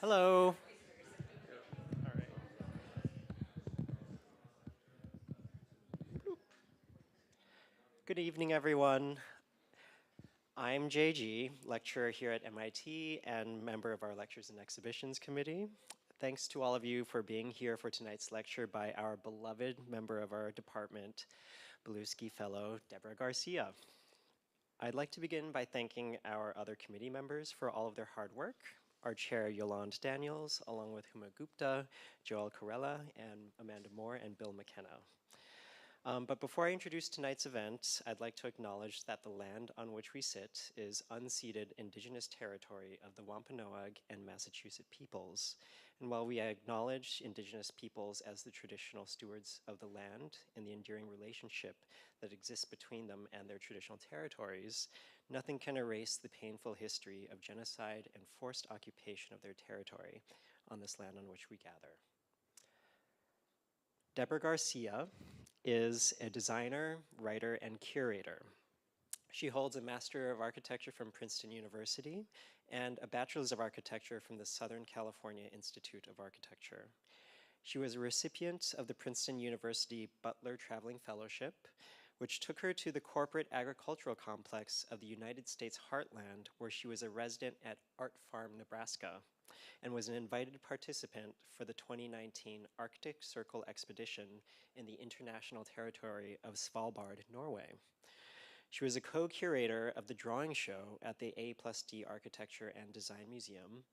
Hello. All right. Good evening, everyone. I'm JG, lecturer here at MIT and member of our Lectures and Exhibitions Committee. Thanks to all of you for being here for tonight's lecture by our beloved member of our department, Belluschi Fellow, Deborah Garcia. I'd like to begin by thanking our other committee members for all of their hard work. Our chair, Yolande Daniels, along with Huma Gupta, Joel Corella, and Amanda Moore, and Bill McKenna. But before I introduce tonight's event, I'd like to acknowledge that the land on which we sit is unceded indigenous territory of the Wampanoag and Massachusetts peoples. And while we acknowledge indigenous peoples as the traditional stewards of the land and the enduring relationship that exists between them and their traditional territories, nothing can erase the painful history of genocide and forced occupation of their territory on this land on which we gather. Deborah Garcia is a designer, writer, and curator. She holds a Master of Architecture from Princeton University and a Bachelors of Architecture from the Southern California Institute of Architecture. She was a recipient of the Princeton University Butler Traveling Fellowship, which took her to the corporate agricultural complex of the United States Heartland, where she was a resident at ARTFarm Nebraska, and was an invited participant for the 2019 Arctic Circle expedition in the international territory of Svalbard, Norway. She was a co-curator of the drawing show at the A+D Architecture and Design Museum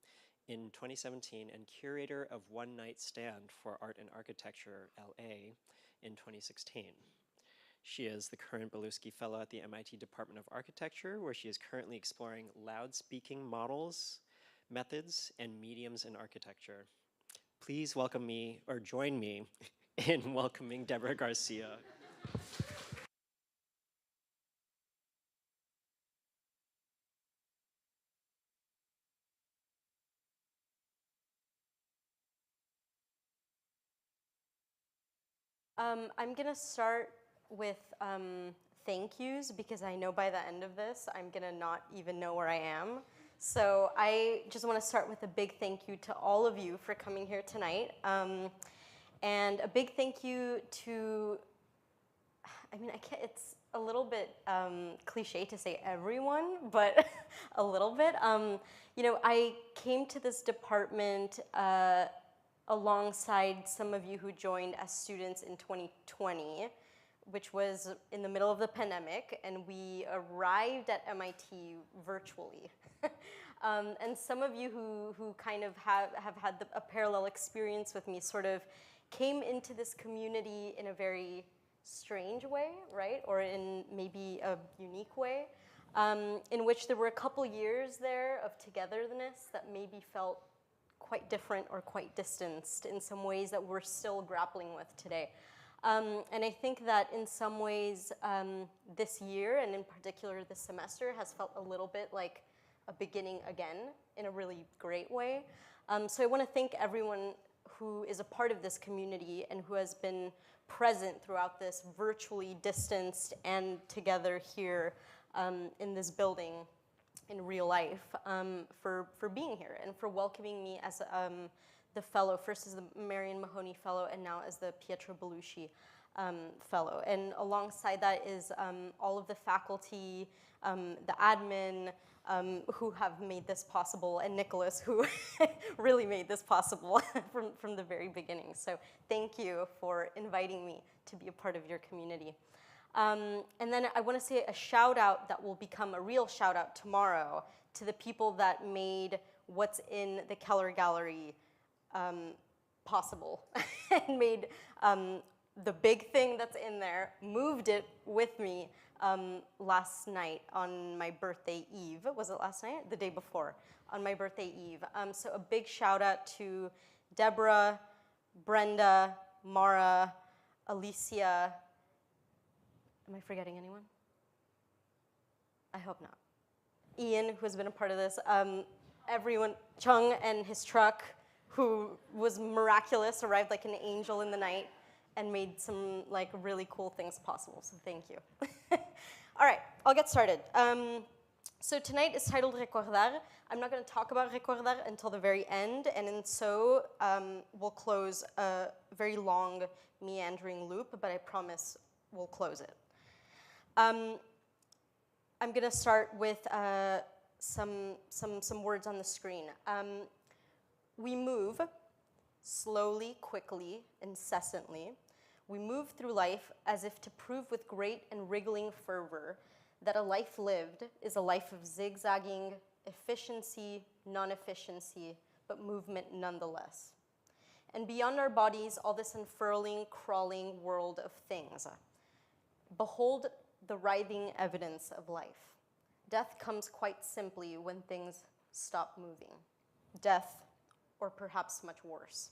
in 2017 and curator of One Night Stand for Art and Architecture, LA, in 2016. She is the current Belluschi Fellow at the MIT Department of Architecture, where she is currently exploring loud-speaking models, methods, and mediums in architecture. Please welcome me, or join me, in welcoming Deborah Garcia. I'm gonna start with thank yous because I know by the end of this, I'm gonna not even know where I am. So I just wanna start with a big thank you to all of you for coming here tonight. And a big thank you to, it's a little bit cliche to say everyone, but a little bit. I came to this department alongside some of you who joined as students in 2020, which was in the middle of the pandemic, and we arrived at MIT virtually. And some of you who kind of have had a parallel experience with me sort of came into this community in a very strange way, right? Or in maybe a unique way, in which there were a couple years there of togetherness that maybe felt quite different or quite distanced in some ways that we're still grappling with today. And I think that in some ways, this year, and in particular this semester, has felt a little bit like a beginning again in a really great way. So I want to thank everyone who is a part of this community and who has been present throughout this virtually distanced and together here in this building in real life, for being here and for welcoming me as the fellow, first as the Marion Mahoney Fellow and now as the Pietro Belluschi Fellow. And alongside that is all of the faculty, the admin, who have made this possible, and Nicholas, who really made this possible from the very beginning. So thank you for inviting me to be a part of your community. And then I want to say a shout out that will become a real shout out tomorrow to the people that made what's in the Keller Gallery possible and made the big thing that's in there, moved it with me last night on my birthday eve. Was it last night? The day before, on my birthday eve. So a big shout out to Deborah, Brenda, Mara, Alicia. Am I forgetting anyone? I hope not. Ian, who has been a part of this. Everyone, Chung and his truck, who was miraculous, arrived like an angel in the night and made some really cool things possible, so thank you. All right, I'll get started. So tonight is titled Recordar. I'm not going to talk about Recordar until the very end, and in so we'll close a very long meandering loop, but I promise we'll close it. I'm going to start with some words on the screen. We move slowly, quickly, incessantly. We move through life as if to prove with great and wriggling fervor that a life lived is a life of zigzagging, efficiency, non-efficiency, but movement nonetheless. And beyond our bodies, all this unfurling, crawling world of things. Behold the writhing evidence of life. Death comes quite simply when things stop moving. Death, or perhaps much worse.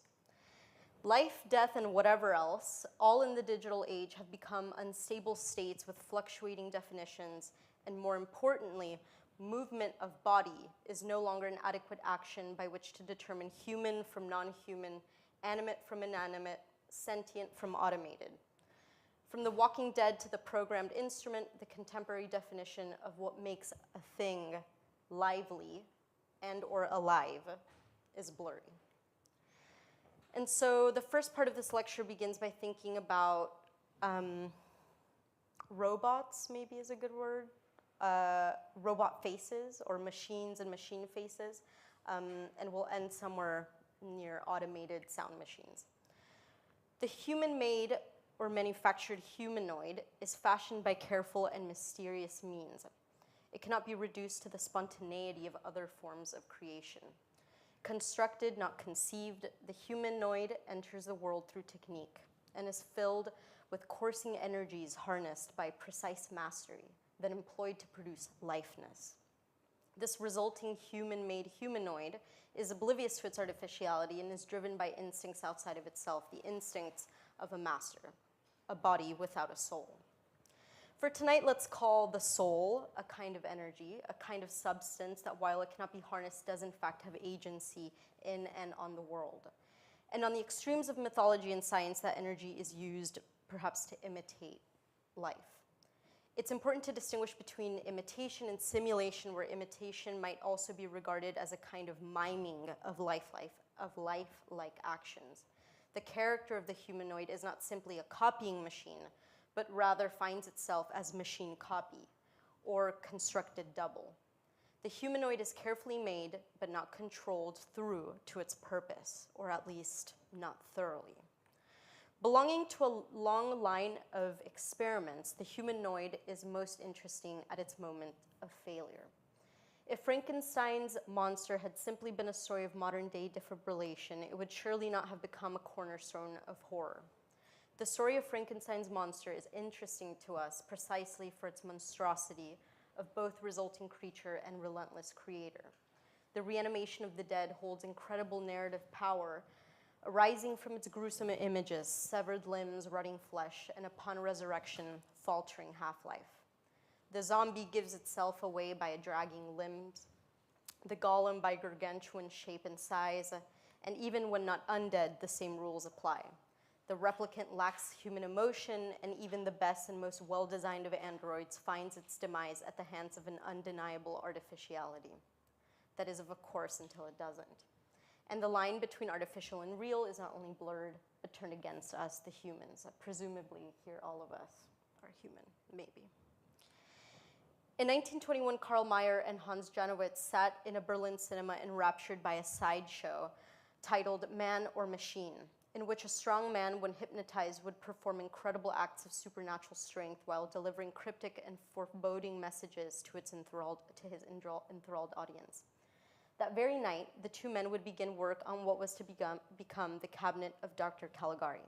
Life, death, and whatever else, all in the digital age, have become unstable states with fluctuating definitions, and more importantly, movement of body is no longer an adequate action by which to determine human from non-human, animate from inanimate, sentient from automated. From the walking dead to the programmed instrument, the contemporary definition of what makes a thing lively and or alive is blurry. And so the first part of this lecture begins by thinking about robots, maybe is a good word, robot faces or machines and machine faces, and we'll end somewhere near automated sound machines. The human-made or manufactured humanoid is fashioned by careful and mysterious means. It cannot be reduced to the spontaneity of other forms of creation. Constructed, not conceived, the humanoid enters the world through technique and is filled with coursing energies harnessed by precise mastery, then employed to produce lifeness. This resulting human-made humanoid is oblivious to its artificiality and is driven by instincts outside of itself, the instincts of a master, a body without a soul. For tonight, let's call the soul a kind of energy, a kind of substance that, while it cannot be harnessed, does in fact have agency in and on the world. And on the extremes of mythology and science, that energy is used perhaps to imitate life. It's important to distinguish between imitation and simulation, where imitation might also be regarded as a kind of miming of lifelike actions. The character of the humanoid is not simply a copying machine, but rather finds itself as machine copy or constructed double. The humanoid is carefully made, but not controlled through to its purpose, or at least not thoroughly. Belonging to a long line of experiments, the humanoid is most interesting at its moment of failure. If Frankenstein's monster had simply been a story of modern-day defibrillation, it would surely not have become a cornerstone of horror. The story of Frankenstein's monster is interesting to us precisely for its monstrosity of both resulting creature and relentless creator. The reanimation of the dead holds incredible narrative power, arising from its gruesome images, severed limbs, rotting flesh, and upon resurrection, faltering half-life. The zombie gives itself away by dragging limbs, the golem by gargantuan shape and size, and even when not undead, the same rules apply. The replicant lacks human emotion, and even the best and most well-designed of androids finds its demise at the hands of an undeniable artificiality. That is, of course, until it doesn't. And the line between artificial and real is not only blurred, but turned against us, the humans. Presumably, here all of us are human, maybe. In 1921, Karl Mayer and Hans Janowitz sat in a Berlin cinema enraptured by a sideshow titled Man or Machine, in which a strong man, when hypnotized, would perform incredible acts of supernatural strength while delivering cryptic and foreboding messages to his enthralled audience. That very night, the two men would begin work on what was to become the cabinet of Dr. Caligari.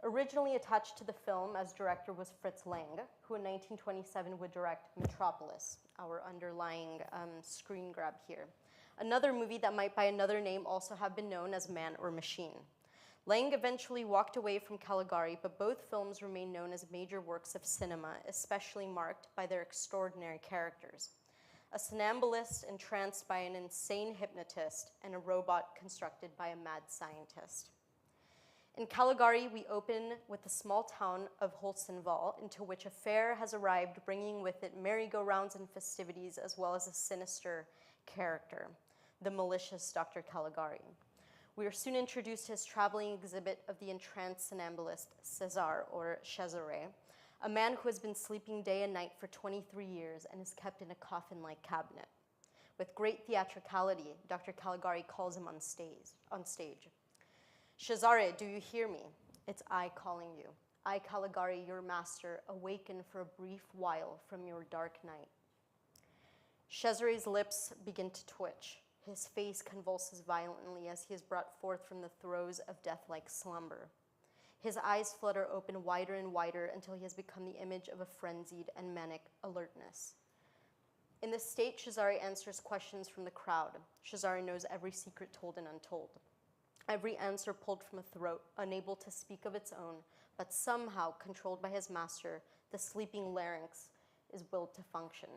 Originally attached to the film as director was Fritz Lang, who in 1927 would direct Metropolis, our underlying screen grab here. Another movie that might by another name also have been known as Man or Machine. Lang eventually walked away from Caligari, but both films remain known as major works of cinema, especially marked by their extraordinary characters. A somnambulist entranced by an insane hypnotist, and a robot constructed by a mad scientist. In Caligari, we open with the small town of Holstenval, into which a fair has arrived, bringing with it merry-go-rounds and festivities, as well as a sinister character, the malicious Dr. Caligari. We are soon introduced to his traveling exhibit of the entranced somnambulist Cesar, or Cesare, a man who has been sleeping day and night for 23 years and is kept in a coffin-like cabinet. With great theatricality, Dr. Caligari calls him on stage. Cesare, do you hear me? It's I calling you. I, Caligari, your master, awaken for a brief while from your dark night. Cesare's lips begin to twitch. His face convulses violently as he is brought forth from the throes of death-like slumber. His eyes flutter open wider and wider until he has become the image of a frenzied and manic alertness. In this state, Cesare answers questions from the crowd. Cesare knows every secret told and untold. Every answer pulled from a throat, unable to speak of its own, but somehow controlled by his master, the sleeping larynx is willed to function.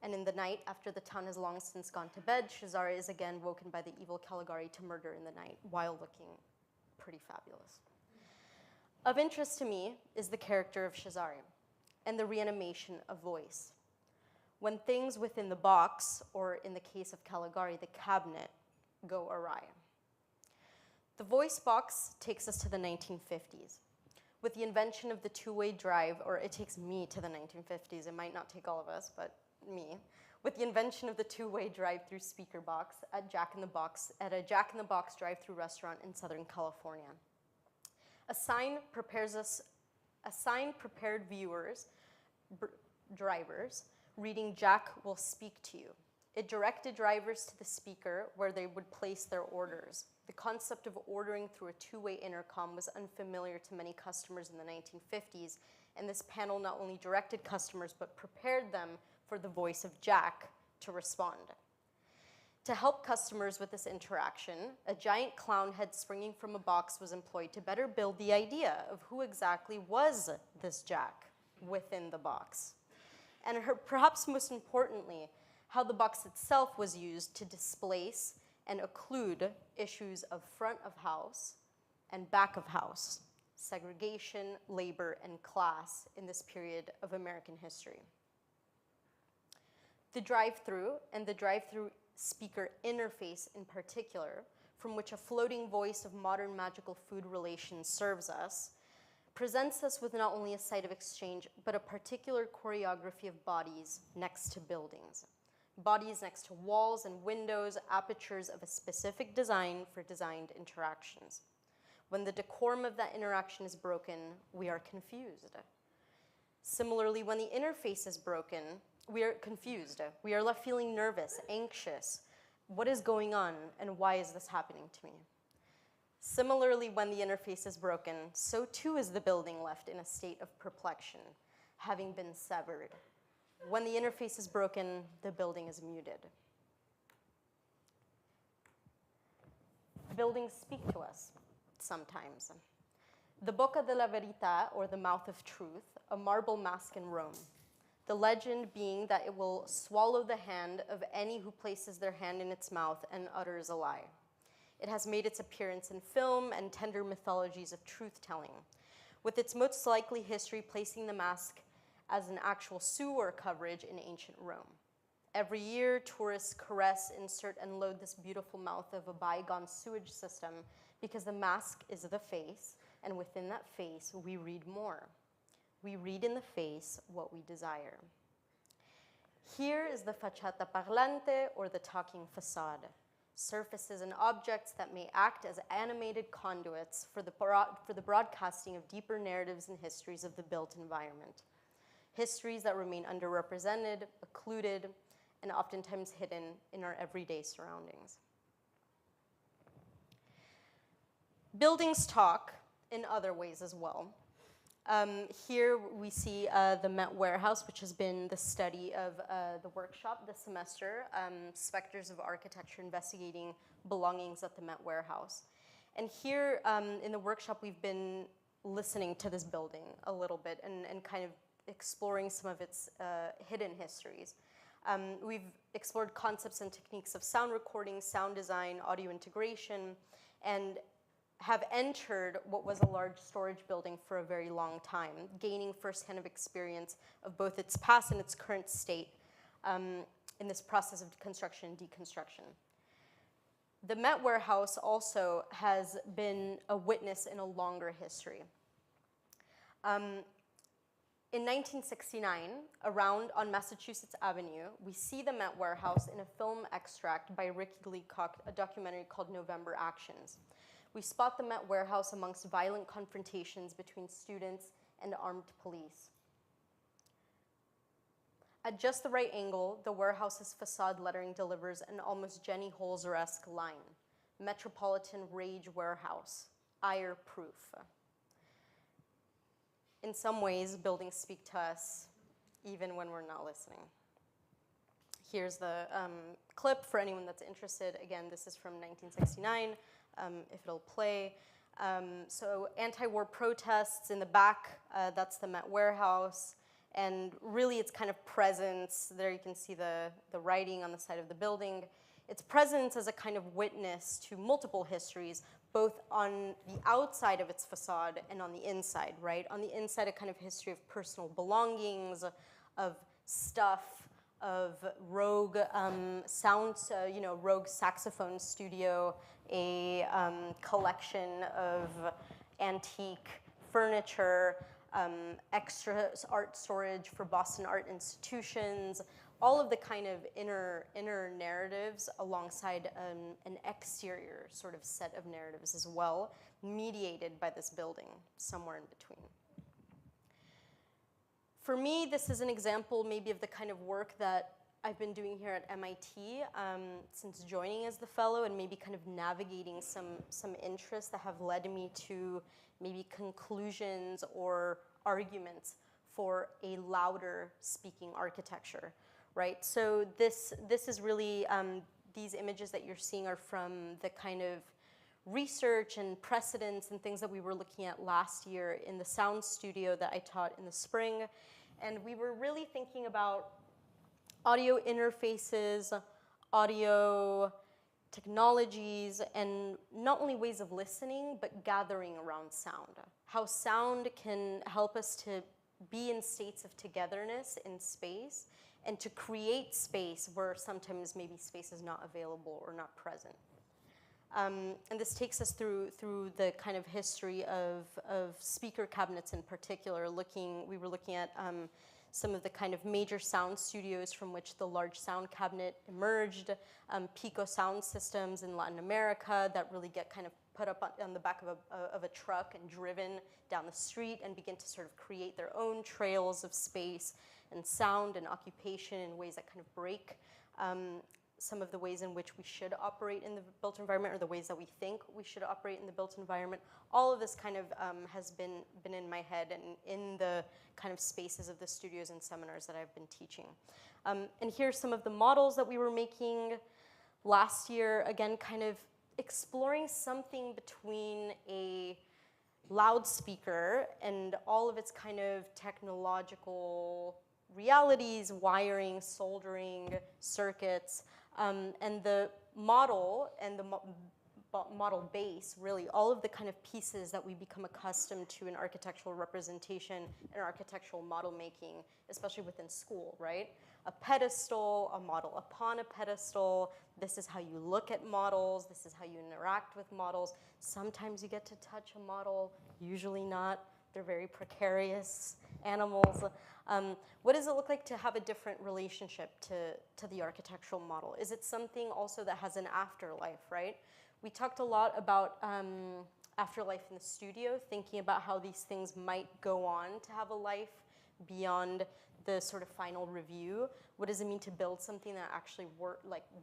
And in the night, after the town has long since gone to bed, Cesare is again woken by the evil Caligari to murder in the night, while looking pretty fabulous. Of interest to me is the character of Cesare and the reanimation of voice. When things within the box, or in the case of Caligari, the cabinet, go awry. The voice box takes us to the 1950s. With the invention of the two-way drive, or it takes me to the 1950s, it might not take all of us, but me. With the invention of the two-way drive-through speaker box at a Jack in the Box drive-through restaurant in Southern California. A sign prepared drivers, reading "Jack will speak to you." It directed drivers to the speaker where they would place their orders. The concept of ordering through a two-way intercom was unfamiliar to many customers in the 1950s, and this panel not only directed customers but prepared them for the voice of Jack to respond. To help customers with this interaction, a giant clown head springing from a box was employed to better build the idea of who exactly was this Jack within the box. And perhaps most importantly, how the box itself was used to displace and occlude issues of front of house and back of house, segregation, labor, and class in this period of American history. The drive-through and the drive-through speaker interface in particular, from which a floating voice of modern magical food relations serves us, presents us with not only a site of exchange, but a particular choreography of bodies next to buildings. Bodies next to walls and windows, apertures of a specific design for designed interactions. When the decorum of that interaction is broken, we are confused. Similarly, when the interface is broken, we are confused. We are left feeling nervous, anxious. What is going on, and why is this happening to me? Similarly, when the interface is broken, so too is the building left in a state of perplexion, having been severed. When the interface is broken, the building is muted. Buildings speak to us sometimes. The Boca della Verità, or the Mouth of Truth, a marble mask in Rome. The legend being that it will swallow the hand of any who places their hand in its mouth and utters a lie. It has made its appearance in film and tender mythologies of truth-telling, with its most likely history placing the mask as an actual sewer coverage in ancient Rome. Every year, tourists caress, insert, and load this beautiful mouth of a bygone sewage system because the mask is the face, and within that face, we read more. We read in the face what we desire. Here is the facciata parlante, or the talking facade. Surfaces and objects that may act as animated conduits for the broadcasting of deeper narratives and histories of the built environment. Histories that remain underrepresented, occluded, and oftentimes hidden in our everyday surroundings. Buildings talk in other ways as well. Here we see the Met Warehouse, which has been the study of the workshop this semester, Specters of Architecture Investigating Belongings at the Met Warehouse. And here in the workshop, we've been listening to this building a little bit and kind of exploring some of its hidden histories. We've explored concepts and techniques of sound recording, sound design, audio integration, and have entered what was a large storage building for a very long time, gaining firsthand of experience of both its past and its current state in this process of construction and deconstruction. The Met Warehouse also has been a witness in a longer history. In 1969, around on Massachusetts Avenue, we see the Met Warehouse in a film extract by Ricky Leacock, a documentary called November Actions. We spot the Met Warehouse amongst violent confrontations between students and armed police. At just the right angle, the warehouse's facade lettering delivers an almost Jenny Holzer-esque line: Metropolitan Rage Warehouse, ire proof. In some ways, buildings speak to us even when we're not listening. Here's the clip for anyone that's interested. Again, this is from 1969, if it'll play. So anti-war protests in the back, that's the Met Warehouse. And really its kind of presence, there you can see the writing on the side of the building. Its presence as a kind of witness to multiple histories, both on the outside of its facade and on the inside, right? On the inside, a kind of history of personal belongings, of stuff, of rogue sounds, rogue saxophone studio, a collection of antique furniture, extra art storage for Boston art institutions, all of the kind of inner narratives alongside an exterior sort of set of narratives as well, mediated by this building, somewhere in between. For me, this is an example maybe of the kind of work that I've been doing here at MIT since joining as the fellow, and maybe kind of navigating some interests that have led me to maybe conclusions or arguments for a louder speaking architecture, right? So this is really, these images that you're seeing are from the kind of research and precedents and things that we were looking at last year in the sound studio that I taught in the spring. And we were really thinking about audio interfaces, audio technologies, and not only ways of listening, but gathering around sound. How sound can help us to be in states of togetherness in space, and to create space where sometimes maybe space is not available or not present. And this takes us through the kind of history of speaker cabinets in particular. We were looking at some of the kind of major sound studios from which the large sound cabinet emerged, Pico sound systems in Latin America that really get kind of put up on the back of a truck and driven down the street and begin to sort of create their own trails of space and sound and occupation in ways that kind of break some of the ways in which we should operate in the built environment, or the ways that we think we should operate in the built environment. All of this kind of has been in my head and in the kind of spaces of the studios and seminars that I've been teaching. And here's some of the models that we were making last year, again, kind of exploring something between a loudspeaker and all of its kind of technological realities, wiring, soldering, circuits, and the model and the model base, really, all of the kind of pieces that we become accustomed to in architectural representation and architectural model making, especially within school, right? A pedestal, a model upon a pedestal. This is how you look at models. This is how you interact with models. Sometimes you get to touch a model, usually not. They're very precarious animals. What does it look like to have a different relationship to the architectural model? Is it something also that has an afterlife, right? We talked a lot about afterlife in the studio, thinking about how these things might go on to have a life beyond the sort of final review. What does it mean to build something that actually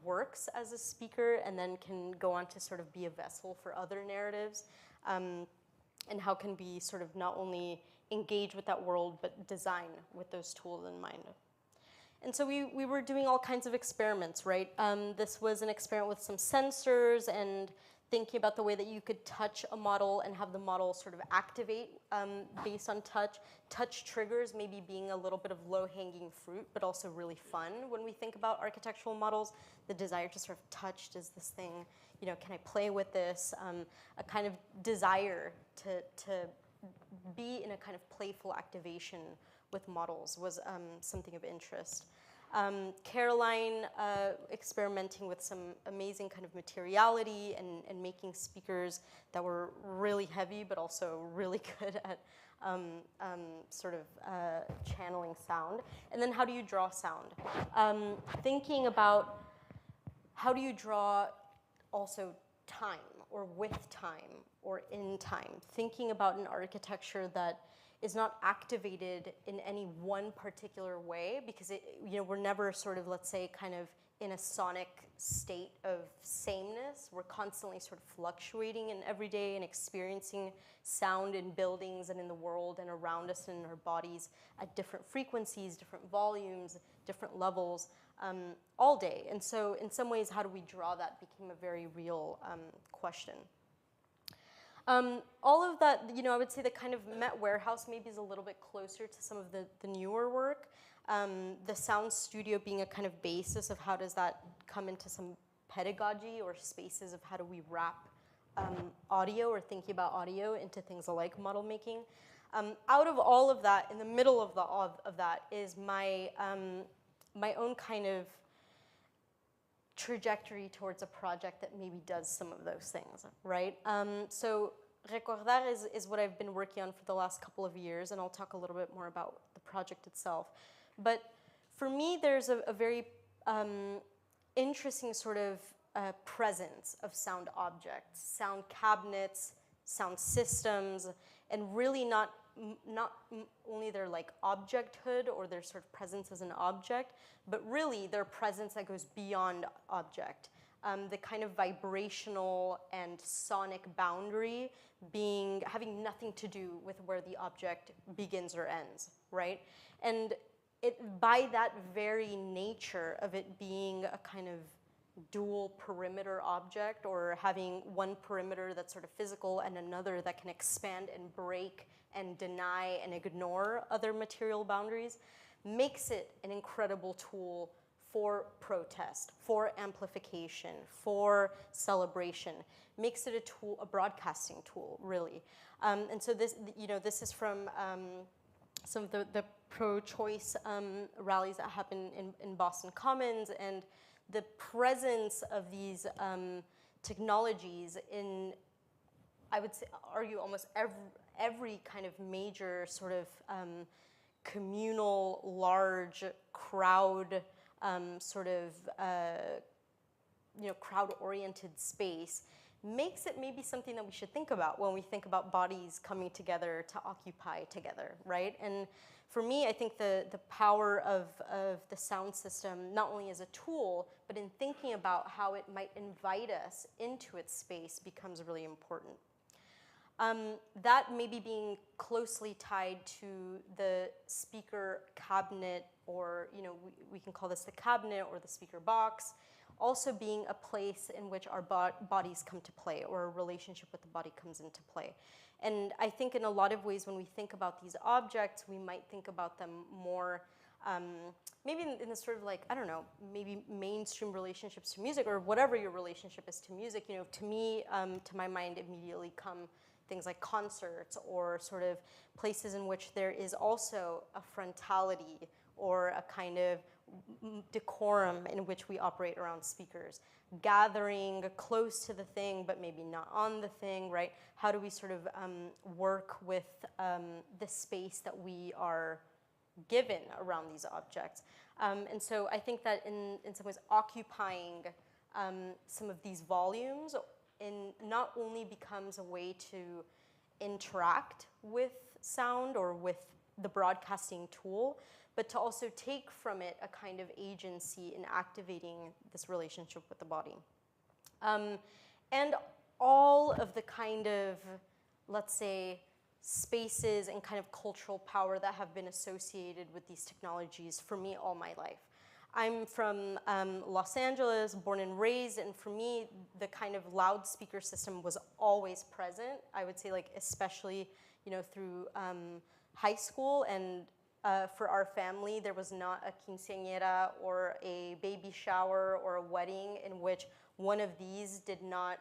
works as a speaker and then can go on to sort of be a vessel for other narratives? And how can we sort of not only engage with that world, but design with those tools in mind? And so we were doing all kinds of experiments, right? This was an experiment with some sensors, and thinking about the way that you could touch a model and have the model sort of activate based on touch. Touch triggers maybe being a little bit of low-hanging fruit, but also really fun when we think about architectural models. The desire to sort of touch, does this thing, you know, can I play with this? A kind of desire to be in a kind of playful activation with models was something of interest. Caroline experimenting with some amazing kind of materiality and making speakers that were really heavy but also really good at sort of channeling sound. And then how do you draw sound? Thinking about how do you draw also time or with time or in time? Thinking about an architecture that is not activated in any one particular way, because we're never sort of, let's say, kind of in a sonic state of sameness. We're constantly sort of fluctuating in every day and experiencing sound in buildings and in the world and around us and in our bodies at different frequencies, different volumes, different levels, all day. And so in some ways, how do we draw that became a very real question. All of that, I would say the kind of Met Warehouse maybe is a little bit closer to some of the newer work. The sound studio being a kind of basis of how does that come into some pedagogy or spaces of how do we wrap audio or thinking about audio into things like model making. Out of all of that, in the middle of that is my own kind of trajectory towards a project that maybe does some of those things, right? So Recordar is what I've been working on for the last couple of years, and I'll talk a little bit more about the project itself. But for me, there's a very interesting sort of presence of sound objects, sound cabinets, sound systems, and really not only their like objecthood or their sort of presence as an object, but really their presence that goes beyond object. The kind of vibrational and sonic boundary having nothing to do with where the object begins or ends, right? And by that very nature of it being a kind of dual perimeter object, or having one perimeter that's sort of physical and another that can expand and break and deny and ignore other material boundaries, makes it an incredible tool for protest, for amplification, for celebration, makes it a tool, a broadcasting tool, really. And so this is from some of the pro-choice rallies that happen in Boston Commons, and the presence of these technologies in, I would say, argue almost every kind of major sort of communal, large crowd crowd-oriented space, makes it maybe something that we should think about when we think about bodies coming together to occupy together, right? And for me, I think the power of the sound system, not only as a tool, but in thinking about how it might invite us into its space, becomes really important. That maybe being closely tied to the speaker cabinet, or we can call this the cabinet or the speaker box, also being a place in which our bodies come to play, or a relationship with the body comes into play. And I think in a lot of ways when we think about these objects, we might think about them more maybe in the sort of like, I don't know, maybe mainstream relationships to music, or whatever your relationship is to music. To me, to my mind, immediately come things like concerts, or sort of places in which there is also a frontality or a kind of decorum in which we operate around speakers. Gathering close to the thing, but maybe not on the thing, right? How do we sort of work with the space that we are given around these objects? And so I think that in some ways occupying some of these volumes not only becomes a way to interact with sound or with the broadcasting tool, but to also take from it a kind of agency in activating this relationship with the body. And all of the kind of, let's say, spaces and kind of cultural power that have been associated with these technologies for me all my life. I'm from Los Angeles, born and raised, and for me, the kind of loudspeaker system was always present. I would say, like, especially, you know, through high school, and for our family, there was not a quinceañera or a baby shower or a wedding in which one of these did not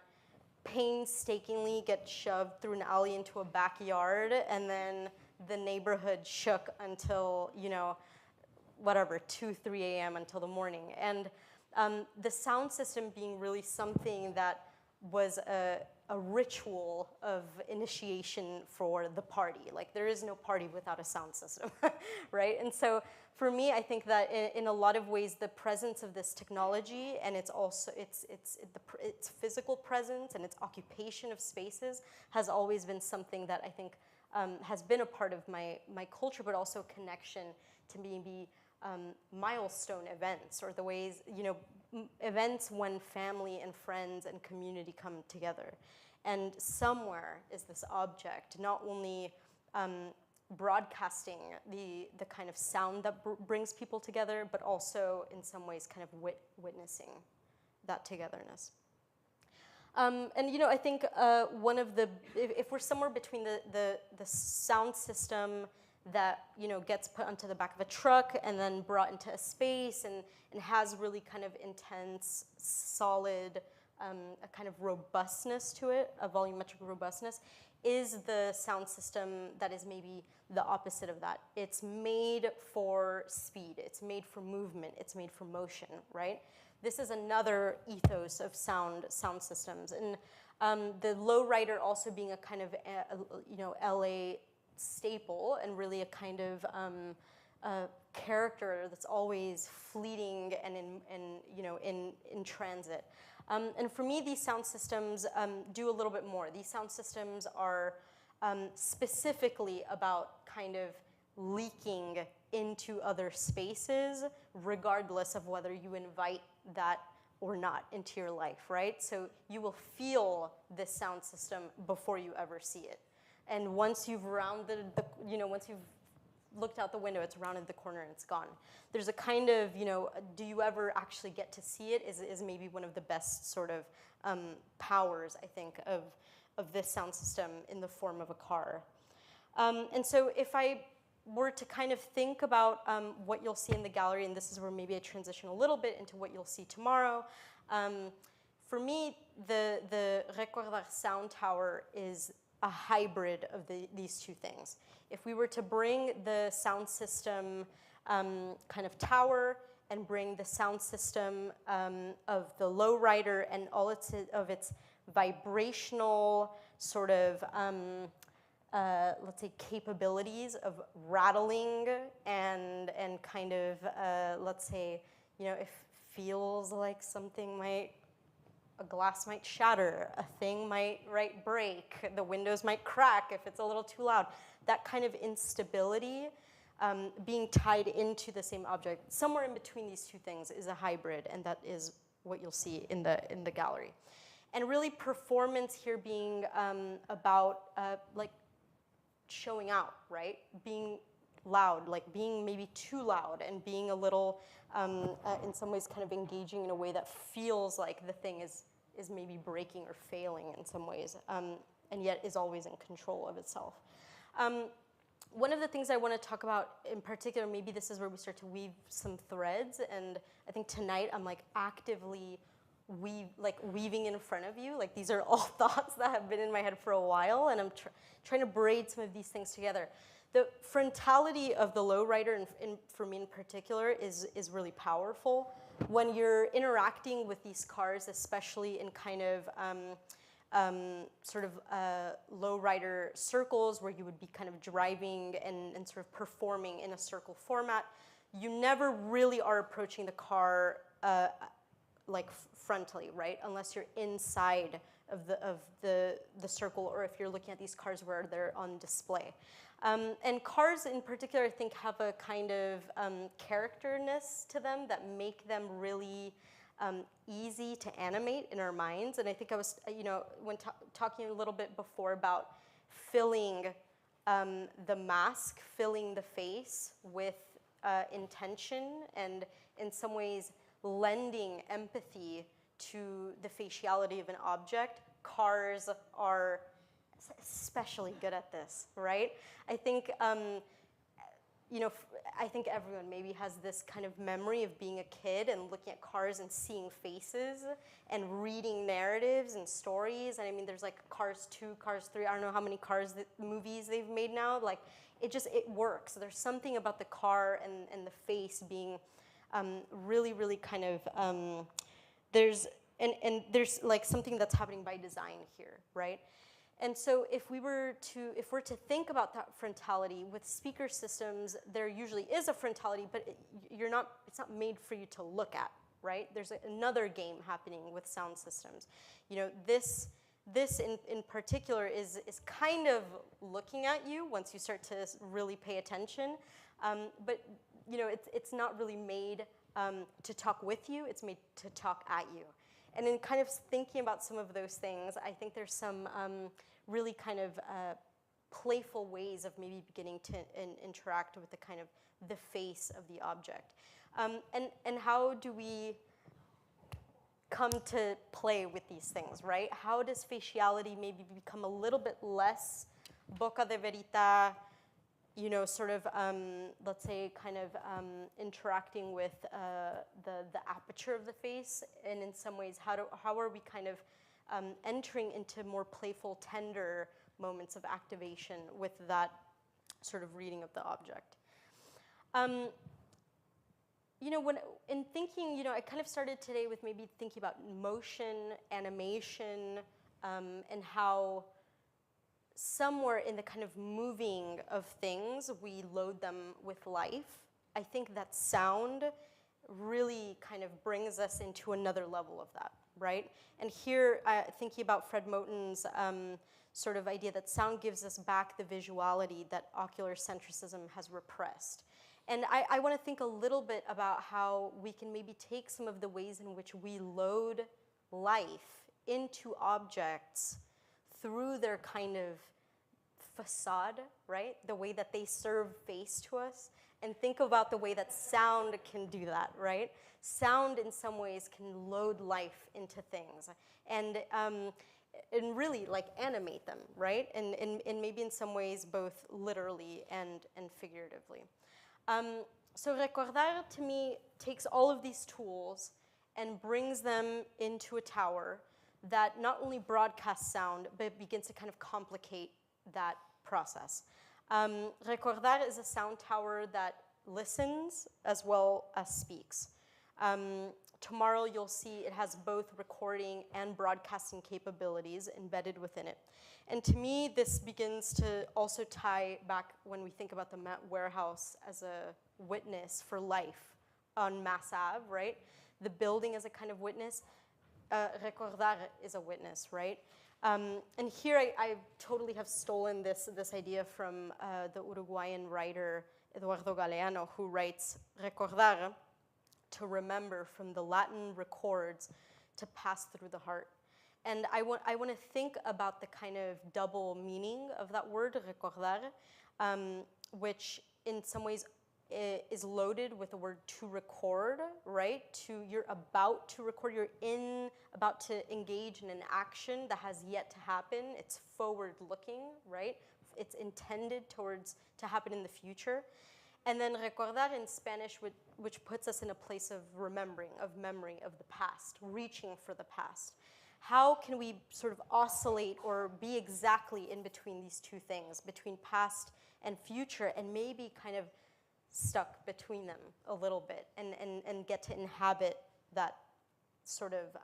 painstakingly get shoved through an alley into a backyard, and then the neighborhood shook until, you know, whatever, 2, 3 a.m. until the morning. And the sound system being really something that was a ritual of initiation for the party. Like, there is no party without a sound system, right? And so for me, I think that in a lot of ways, the presence of this technology and its physical presence and its occupation of spaces has always been something that I think has been a part of my culture, but also connection to maybe milestone events, or the ways, you know, events when family and friends and community come together. And somewhere is this object, not only broadcasting the kind of sound that brings people together, but also in some ways kind of witnessing that togetherness. And you know, I think one of the, if we're somewhere between the sound system that, you know, gets put onto the back of a truck and then brought into a space and has really kind of intense, solid, a kind of robustness to it, a volumetric robustness, is the sound system that is maybe the opposite of that. It's made for speed, it's made for movement, it's made for motion, right? This is another ethos of sound systems. And the lowrider also being a kind of, you know, LA staple, and really a kind of character that's always fleeting and in transit. And for me, these sound systems do a little bit more. These sound systems are specifically about kind of leaking into other spaces, regardless of whether you invite that or not into your life, right? So you will feel this sound system before you ever see it. And once you've rounded once you've looked out the window, it's rounded the corner and it's gone. There's a kind of, you know, do you ever actually get to see it is maybe one of the best sort of powers, I think, of this sound system in the form of a car. And so if I were to kind of think about what you'll see in the gallery, and this is where maybe I transition a little bit into what you'll see tomorrow, for me, the Recordar Sound Tower is a hybrid of these two things. If we were to bring the sound system kind of tower and bring the sound system of the lowrider and all its vibrational sort of, let's say, capabilities of rattling and kind of, let's say, you know, it feels like something a glass might shatter, a thing might break, the windows might crack if it's a little too loud. That kind of instability being tied into the same object, somewhere in between these two things, is a hybrid, and that is what you'll see in the gallery. And really, performance here being about like showing out, right? Being loud, like being maybe too loud, and being a little, in some ways, kind of engaging in a way that feels like the thing is maybe breaking or failing in some ways, and yet is always in control of itself. One of the things I want to talk about in particular, maybe this is where we start to weave some threads, and I think tonight I'm like actively weaving in front of you. Like, these are all thoughts that have been in my head for a while, and I'm trying to braid some of these things together. The frontality of the lowrider, for me in particular, is really powerful. When you're interacting with these cars, especially in kind of sort of lowrider circles, where you would be kind of driving and sort of performing in a circle format, you never really are approaching the car like frontally, right? Unless you're inside of the circle, or if you're looking at these cars where they're on display. And cars in particular, I think, have a kind of characterness to them that make them really easy to animate in our minds. And I think I was, you know, when talking a little bit before about filling the mask, filling the face with intention and in some ways lending empathy to the faciality of an object. Cars are especially good at this, right? I think, you know, I think everyone maybe has this kind of memory of being a kid and looking at cars and seeing faces and reading narratives and stories. And I mean, there's like Cars 2, Cars 3, I don't know how many movies they've made now. Like, it works. There's something about the car and the face being really, really kind of, there's like something that's happening by design here, right? And so if we're to think about that frontality with speaker systems, there usually is a frontality, but it's not made for you to look at, right? There's another game happening with sound systems. You know, this in particular is kind of looking at you once you start to really pay attention, but you know, it's not really made to talk with you, it's made to talk at you. And in kind of thinking about some of those things, I think there's some really kind of playful ways of maybe beginning to interact with the kind of the face of the object. And how do we come to play with these things, right? How does faciality maybe become a little bit less boca de verita, you know, sort of, let's say, kind of interacting with the aperture of the face, and in some ways, how are we kind of entering into more playful, tender moments of activation with that sort of reading of the object? You know, in thinking, you know, I kind of started today with maybe thinking about motion, animation, and how somewhere in the kind of moving of things, we load them with life. I think that sound really kind of brings us into another level of that, right? And here, thinking about Fred Moten's sort of idea that sound gives us back the visuality that ocular centricism has repressed. And I want to think a little bit about how we can maybe take some of the ways in which we load life into objects through their kind of facade, right? The way that they serve face to us, and think about the way that sound can do that, right? Sound in some ways can load life into things and really like animate them, right? And maybe in some ways both literally and figuratively. So recordar to me takes all of these tools and brings them into a tower that not only broadcasts sound, but begins to kind of complicate that process. Recordar is a sound tower that listens as well as speaks. Tomorrow you'll see it has both recording and broadcasting capabilities embedded within it. And to me, this begins to also tie back when we think about the Met Warehouse as a witness for life on Mass Ave, right? The building as a kind of witness. Recordar is a witness, right? And here I totally have stolen this idea from the Uruguayan writer Eduardo Galeano, who writes, recordar, to remember, from the Latin records, to pass through the heart. And I want to think about the kind of double meaning of that word, recordar, which in some ways is loaded with the word to record, right? You're about to record, about to engage in an action that has yet to happen. It's forward-looking, right? It's intended to happen in the future. And then recordar in Spanish, which puts us in a place of remembering, of memory, of the past, reaching for the past. How can we sort of oscillate or be exactly in between these two things, between past and future, and maybe kind of stuck between them a little bit and get to inhabit that sort of,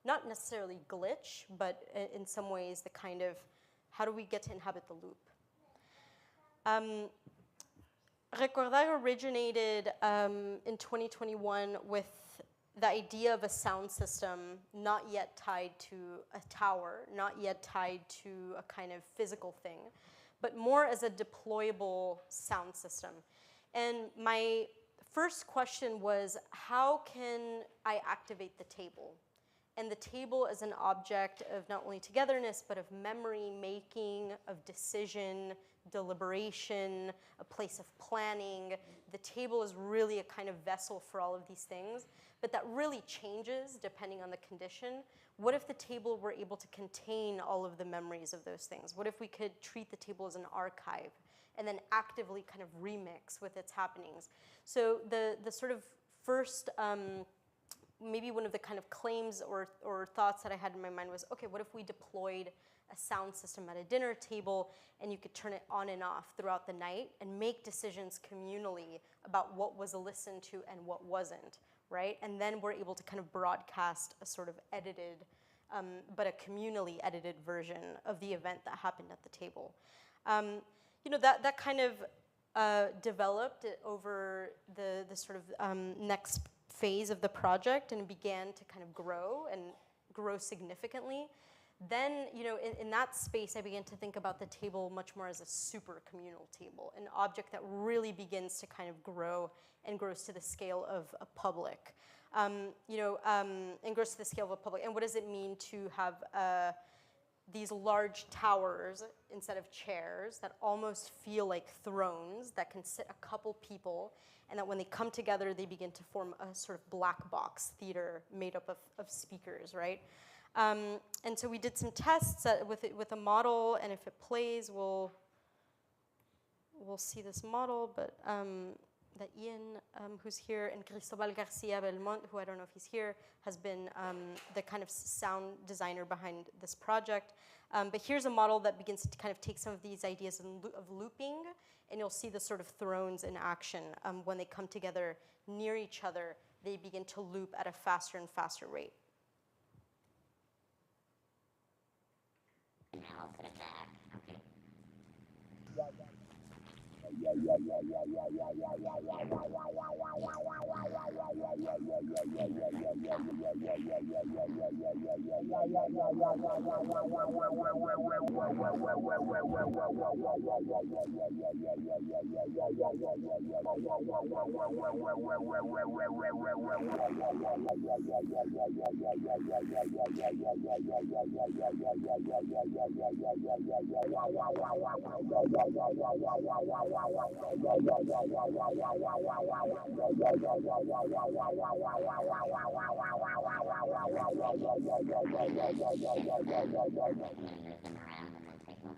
not necessarily glitch, but in some ways the kind of, how do we get to inhabit the loop? Recordar originated in 2021 with the idea of a sound system not yet tied to a tower, not yet tied to a kind of physical thing, but more as a deployable sound system. And my first question was, how can I activate the table? And the table is an object of not only togetherness, but of memory making, of decision, deliberation, a place of planning. The table is really a kind of vessel for all of these things, but that really changes depending on the condition. What if the table were able to contain all of the memories of those things? What if we could treat the table as an archive and then actively kind of remix with its happenings? So the sort of first, maybe one of the kind of claims or thoughts that I had in my mind was, okay, what if we deployed a sound system at a dinner table and you could turn it on and off throughout the night and make decisions communally about what was listened to and what wasn't, right? And then we're able to kind of broadcast a sort of edited, but a communally edited version of the event that happened at the table. You know, that kind of developed over the sort of next phase of the project and began to kind of grow and grow significantly. Then, you know, in that space, I began to think about the table much more as a super communal table, an object that really begins to kind of grow and grows to the scale of a public, you know, and grows to the scale of a public. And what does it mean to have these large towers instead of chairs that almost feel like thrones that can sit a couple people, and that when they come together, they begin to form a sort of black box theater made up of speakers, right? And so we did some tests with a model, and if it plays, we'll see this model, but that Ian, who's here, and Cristobal Garcia Belmont, who I don't know if he's here, has been the kind of sound designer behind this project. But here's a model that begins to kind of take some of these ideas of looping, and you'll see the sort of thrones in action. When they come together near each other, they begin to loop at a faster and faster rate. And now I'll put it back. Okay.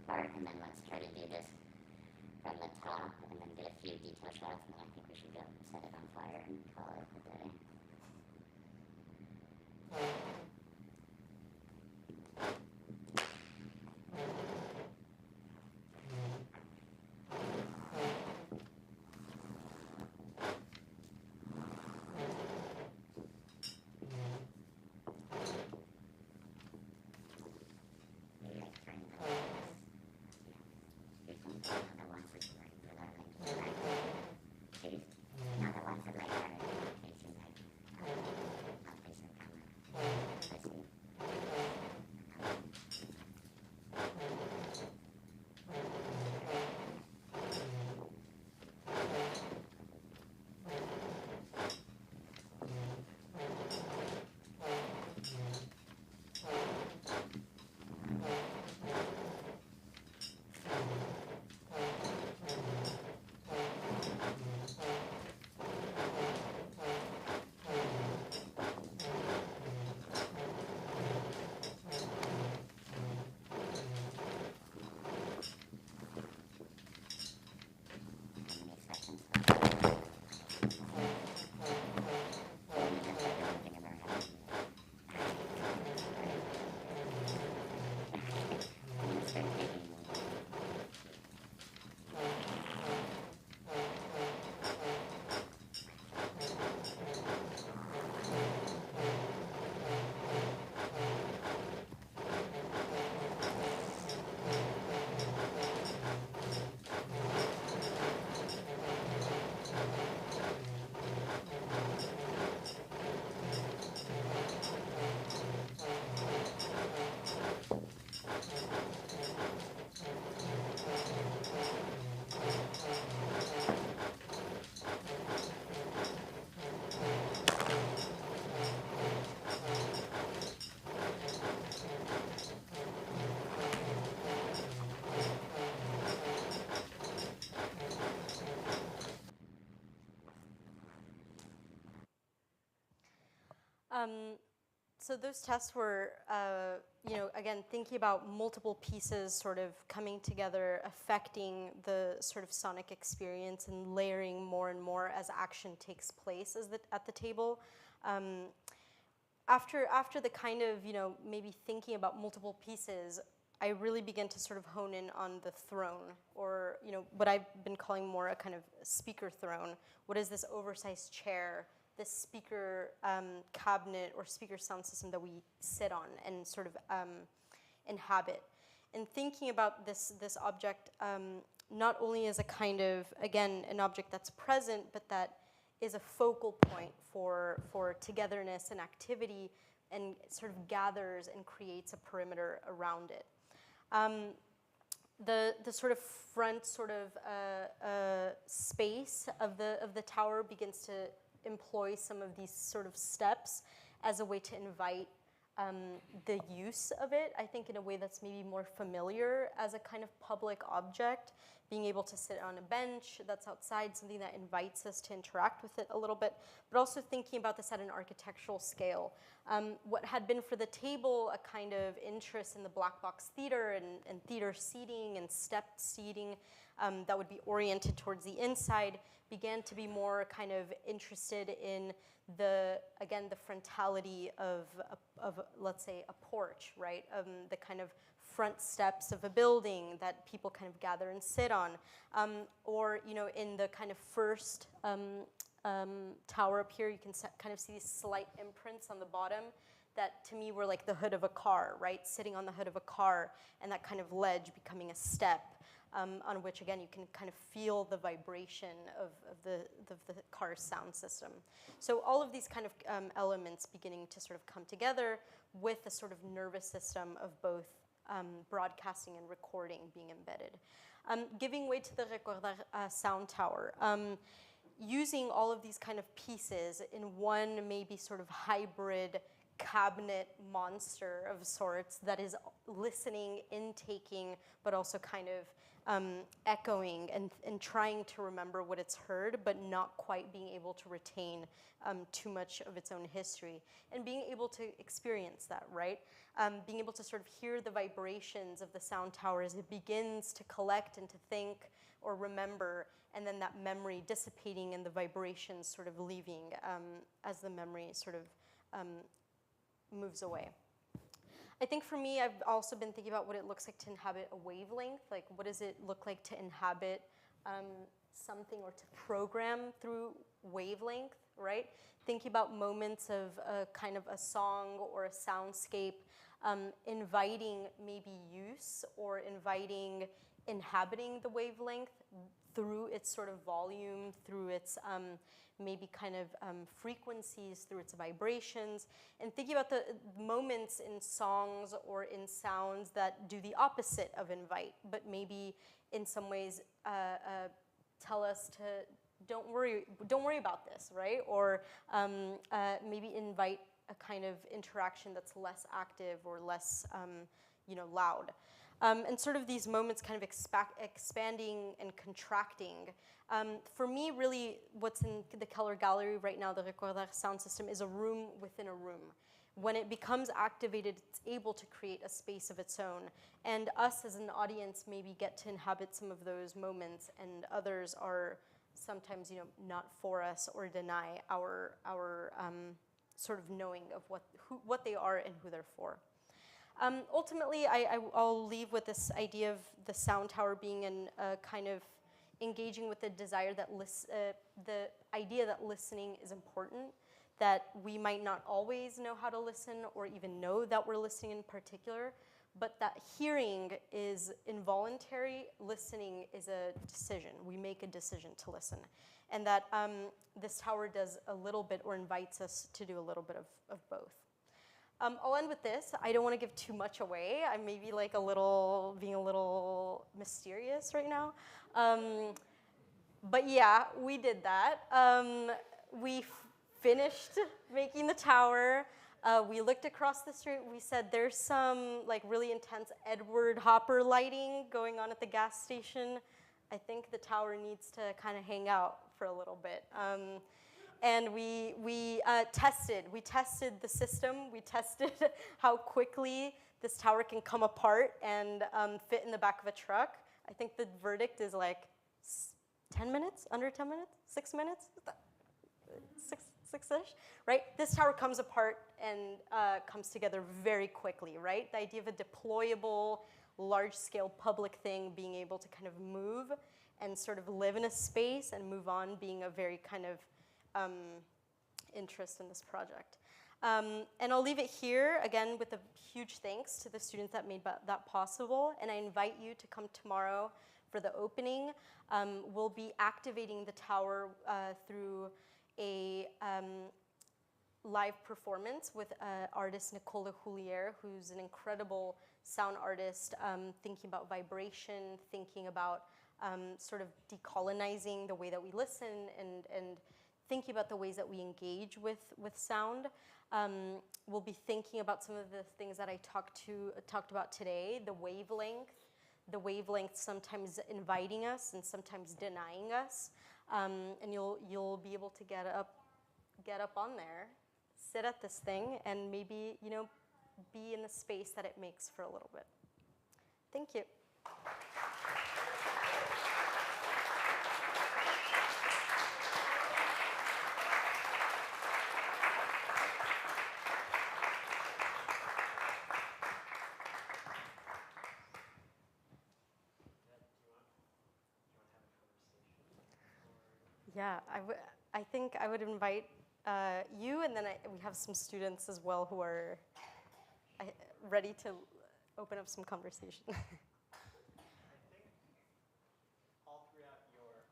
Apart, and then let's try to do this from the top, and then get a few detail shots, and then I think we should go set it on fire and call it a day. So those tests were, you know, again, thinking about multiple pieces sort of coming together, affecting the sort of sonic experience and layering more and more as action takes place at the table. After the kind of, you know, maybe thinking about multiple pieces, I really began to sort of hone in on the throne, or, you know, what I've been calling more a kind of speaker throne. What is this oversized chair, this speaker cabinet or speaker sound system that we sit on and sort of inhabit? And thinking about this object not only as a kind of, again, an object that's present, but that is a focal point for togetherness and activity, and sort of gathers and creates a perimeter around it. The sort of front sort of space of the tower begins to employ some of these sort of steps as a way to invite the use of it, I think, in a way that's maybe more familiar as a kind of public object, being able to sit on a bench that's outside, something that invites us to interact with it a little bit, but also thinking about this at an architectural scale. What had been for the table a kind of interest in the black box theater and theater seating and stepped seating that would be oriented towards the inside began to be more kind of interested in the frontality of let's say, a porch, right? The kind of front steps of a building that people kind of gather and sit on. Or, you know, in the kind of first tower up here, you can kind of see these slight imprints on the bottom that to me were like the hood of a car, right? Sitting on the hood of a car, and that kind of ledge becoming a step on which, again, you can kind of feel the vibration of the car's sound system. So all of these kind of elements beginning to sort of come together with a sort of nervous system of both broadcasting and recording being embedded. Giving way to the Recordar sound tower. Using all of these kind of pieces in one maybe sort of hybrid cabinet monster of sorts that is listening, intaking, but also kind of echoing and trying to remember what it's heard, but not quite being able to retain too much of its own history, and being able to experience that, right? Being able to sort of hear the vibrations of the sound tower as it begins to collect and to think or remember, and then that memory dissipating and the vibrations sort of leaving as the memory sort of moves away. I think for me, I've also been thinking about what it looks like to inhabit a wavelength. Like, what does it look like to inhabit something or to program through wavelength, right? Thinking about moments of kind of a song or a soundscape, inviting maybe use or inhabiting the wavelength through its sort of volume, through its maybe kind of frequencies, through its vibrations, and thinking about the moments in songs or in sounds that do the opposite of invite, but maybe in some ways tell us to don't worry about this, right? Or maybe invite a kind of interaction that's less active or less loud. And sort of these moments kind of expanding and contracting. For me, really, what's in the Keller Gallery right now, the Recordar sound system, is a room within a room. When it becomes activated, it's able to create a space of its own. And us as an audience maybe get to inhabit some of those moments, and others are sometimes, not for us or deny our sort of knowing of what they are and who they're for. Ultimately, I'll leave with this idea of the sound tower being in kind of engaging with the desire that the idea that listening is important, that we might not always know how to listen or even know that we're listening in particular, but that hearing is involuntary, listening is a decision. We make a decision to listen. And that this tower does a little bit, or invites us to do a little bit of both. I'll end with this. I don't want to give too much away. I'm maybe like being a little mysterious right now. But yeah, we did that. We finished making the tower. We looked across the street. We said, there's some like really intense Edward Hopper lighting going on at the gas station. I think the tower needs to kind of hang out for a little bit. And we tested the system. We tested how quickly this tower can come apart and fit in the back of a truck. I think the verdict is like 10 minutes, under 10 minutes, 6 minutes, six-ish, right? This tower comes apart and comes together very quickly, right? The idea of a deployable, large-scale public thing being able to kind of move and sort of live in a space and move on being a very kind of interest in this project. And I'll leave it here, again, with a huge thanks to the students that made that possible. And I invite you to come tomorrow for the opening. We'll be activating the tower through a live performance with artist Nicola Hulier, who's an incredible sound artist, thinking about vibration, thinking about sort of decolonizing the way that we listen and thinking about the ways that we engage with sound. We'll be thinking about some of the things that I talked about today, the wavelength sometimes inviting us and sometimes denying us. And you'll be able to get up on there, sit at this thing, and maybe, you know, be in the space that it makes for a little bit. Thank you. Yeah, I think I would invite you, and then we have some students as well who are ready to open up some conversation. I think all throughout your...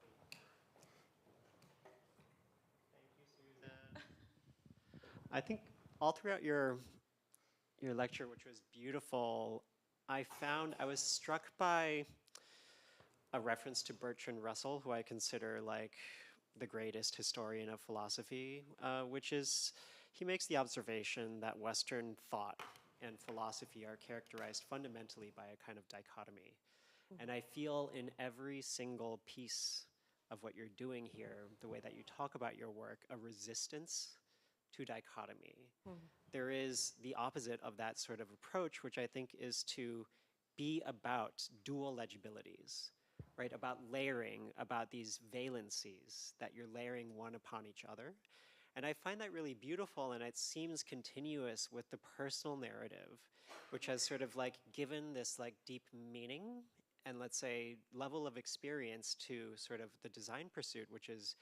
Thank you, Susan. I think all throughout your lecture, which was beautiful, I was struck by a reference to Bertrand Russell, who I consider like the greatest historian of philosophy, which is, he makes the observation that Western thought and philosophy are characterized fundamentally by a kind of dichotomy. And I feel in every single piece of what you're doing here, the way that you talk about your work, a resistance to dichotomy. There is the opposite of that sort of approach, which I think is to be about dual legibilities, right? About layering, about these valencies that you're layering one upon each other. And I find that really beautiful, and it seems continuous with the personal narrative, which has sort of like given this like deep meaning and, let's say, level of experience to sort of the design pursuit, which is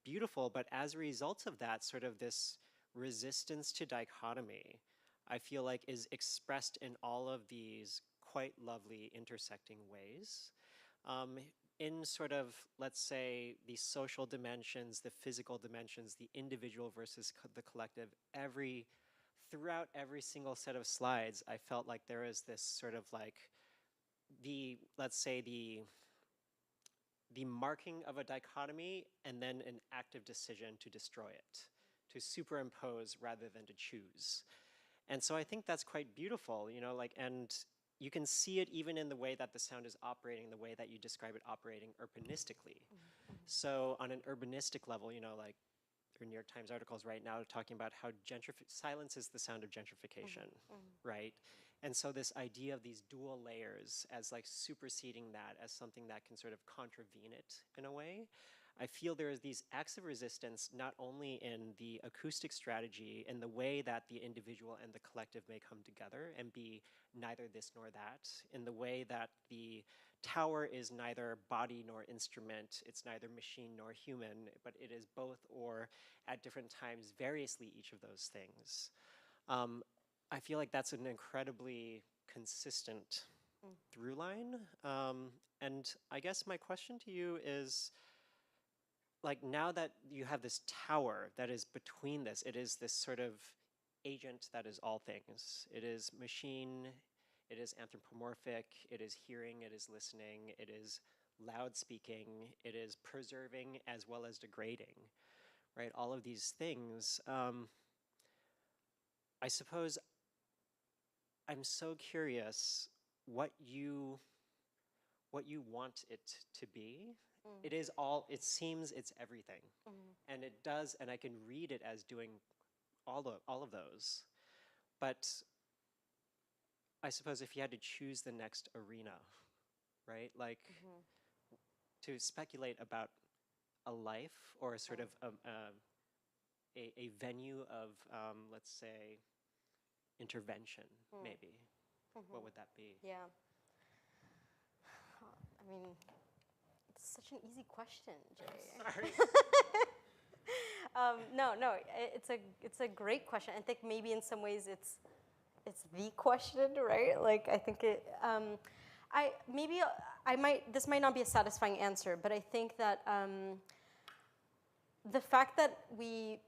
beautiful. But as a result of that, sort of this resistance to dichotomy, I feel like is expressed in all of these quite lovely intersecting ways. In sort of, let's say, the social dimensions, the physical dimensions, the individual versus the collective, throughout every single set of slides, I felt like there is this sort of like let's say the marking of a dichotomy and then an active decision to destroy it, to superimpose rather than to choose. And so I think that's quite beautiful, you know, like, and you can see it even in the way that the sound is operating, the way that you describe it operating urbanistically. So on an urbanistic level, you know, like there are New York Times articles right now talking about how silence is the sound of gentrification, right? And so this idea of these dual layers as like superseding that as something that can sort of contravene it in a way. I feel there is these acts of resistance not only in the acoustic strategy and the way that the individual and the collective may come together and be neither this nor that, in the way that the tower is neither body nor instrument, it's neither machine nor human, but it is both or at different times variously each of those things. I feel like that's an incredibly consistent through line. And I guess my question to you is, like, now that you have this tower that is between this, it is this sort of agent that is all things. It is machine, it is anthropomorphic, it is hearing, it is listening, it is loud speaking, it is preserving as well as degrading, right? All of these things. I suppose I'm so curious what you want it to be It is all, it seems it's everything. And it does, and I can read it as doing all of those. But I suppose if you had to choose the next arena, right? Like to speculate about a life or a sort of a venue of, let's say, intervention, maybe. What would that be? Yeah. I mean, it's such an easy question, Jay. Sorry. No, it's a great question. I think maybe in some ways it's the question, right? Like I think it. This might not be a satisfying answer, but I think that the fact that we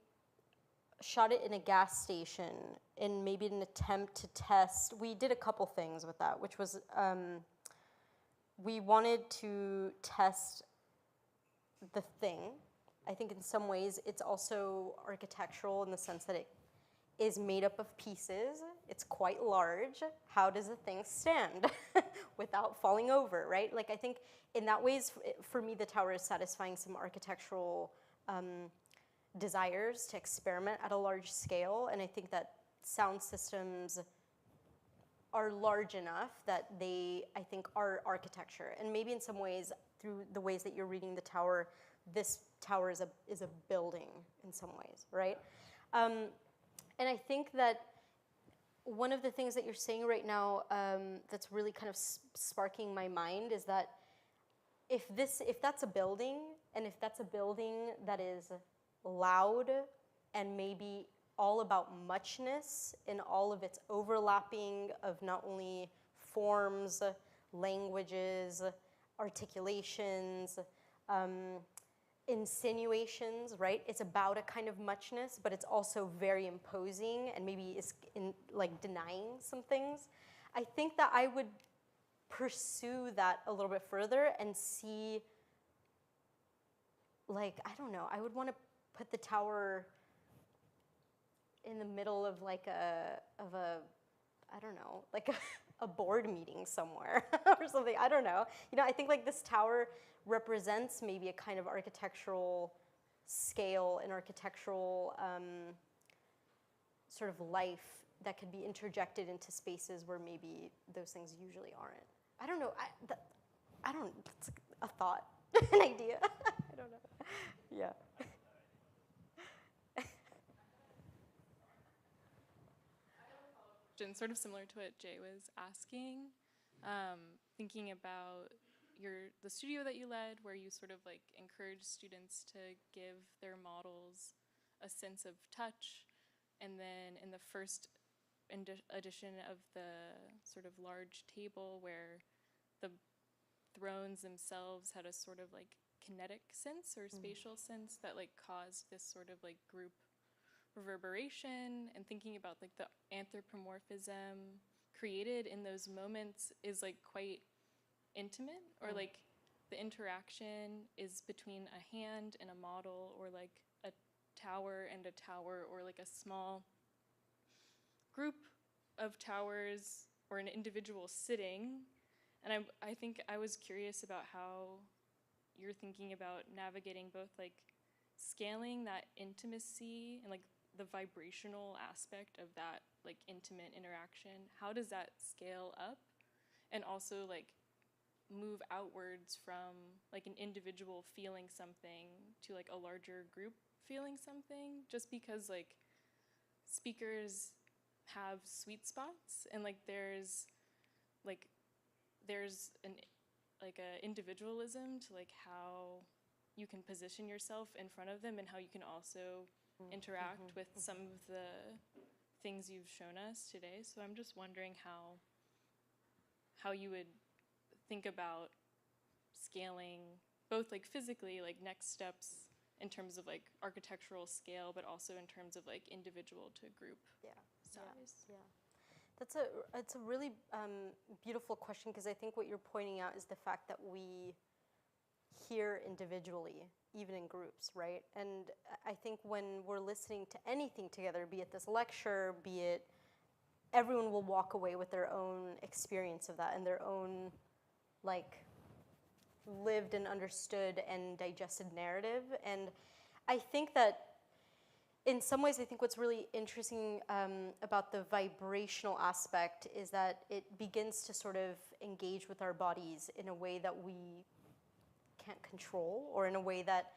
shot it in a gas station in maybe an attempt to test, we did a couple things with that, which was we wanted to test the thing. I think in some ways it's also architectural in the sense that it is made up of pieces. It's quite large. How does a thing stand without falling over, right? Like I think in that ways, for me, the tower is satisfying some architectural desires to experiment at a large scale. And I think that sound systems are large enough that they, I think, are architecture. And maybe in some ways, through the ways that you're reading the tower, this tower is a building in some ways, right? And I think that one of the things that you're saying right now that's really kind of sparking my mind is that if that's a building, and if that's a building that is loud and maybe all about muchness in all of its overlapping of not only forms, languages, articulations, insinuations, right? It's about a kind of muchness, but it's also very imposing and maybe is like denying some things. I think that I would pursue that a little bit further and see, like, I don't know, I would want to put the tower in the middle of like I don't know, like a board meeting somewhere or something, I don't know. You know, I think like this tower represents maybe a kind of architectural scale and architectural sort of life that could be interjected into spaces where maybe those things usually aren't. I don't know, that's a thought, an idea, I don't know, yeah. Sort of similar to what Jay was asking, thinking about the studio that you led, where you sort of like encouraged students to give their models a sense of touch, and then in the first edition of the sort of large table where the thrones themselves had a sort of like kinetic sense or spatial sense that like caused this sort of like group reverberation, and thinking about like the anthropomorphism created in those moments is like quite intimate, or like the interaction is between a hand and a model, or like a tower and a tower, or like a small group of towers or an individual sitting. And I think I was curious about how you're thinking about navigating both like scaling that intimacy and like the vibrational aspect of that like intimate interaction. How does that scale up? And also like move outwards from like an individual feeling something to like a larger group feeling something, just because like speakers have sweet spots, and like there's an like a individualism to like how you can position yourself in front of them, and how you can also interact with some of the things you've shown us today. So I'm just wondering how you would think about scaling both like physically, like next steps in terms of like architectural scale, but also in terms of like individual to group size. Yeah. It's a really beautiful question, because I think what you're pointing out is the fact that we hear individually, even in groups, right? And I think when we're listening to anything together, be it this lecture, be it, everyone will walk away with their own experience of that and their own like lived and understood and digested narrative. And I think that in some ways, I think what's really interesting about the vibrational aspect is that it begins to sort of engage with our bodies in a way that we can't control, or in a way that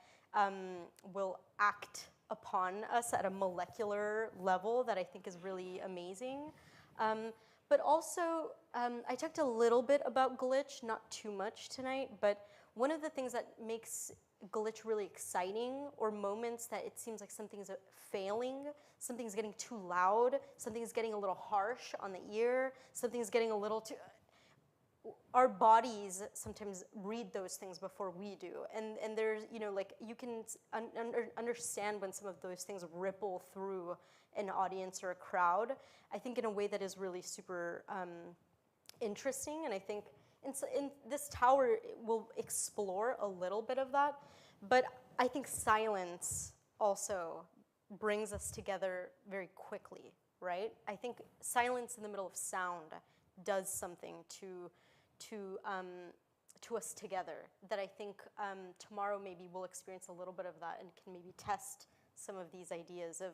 will act upon us at a molecular level that I think is really amazing. But also, I talked a little bit about glitch, not too much tonight, but one of the things that makes glitch really exciting, or moments that it seems like something's failing, something's getting too loud, something's getting a little harsh on the ear, something's getting a little too... Our bodies sometimes read those things before we do. And there's, you know, like you can understand when some of those things ripple through an audience or a crowd, I think in a way that is really super interesting. And I think in this tower, we'll explore a little bit of that. But I think silence also brings us together very quickly, right? I think silence in the middle of sound does something to us together that I think tomorrow maybe we'll experience a little bit of that and can maybe test some of these ideas of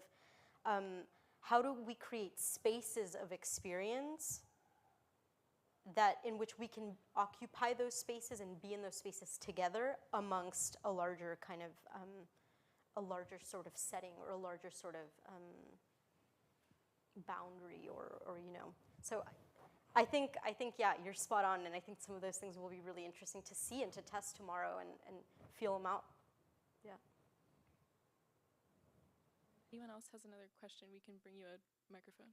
how do we create spaces of experience that in which we can occupy those spaces and be in those spaces together amongst a larger kind of a larger sort of setting, or a larger sort of boundary, or you know. So I think yeah, you're spot on, and I think some of those things will be really interesting to see and to test tomorrow and feel them out. Yeah. Anyone else has another question, we can bring you a microphone.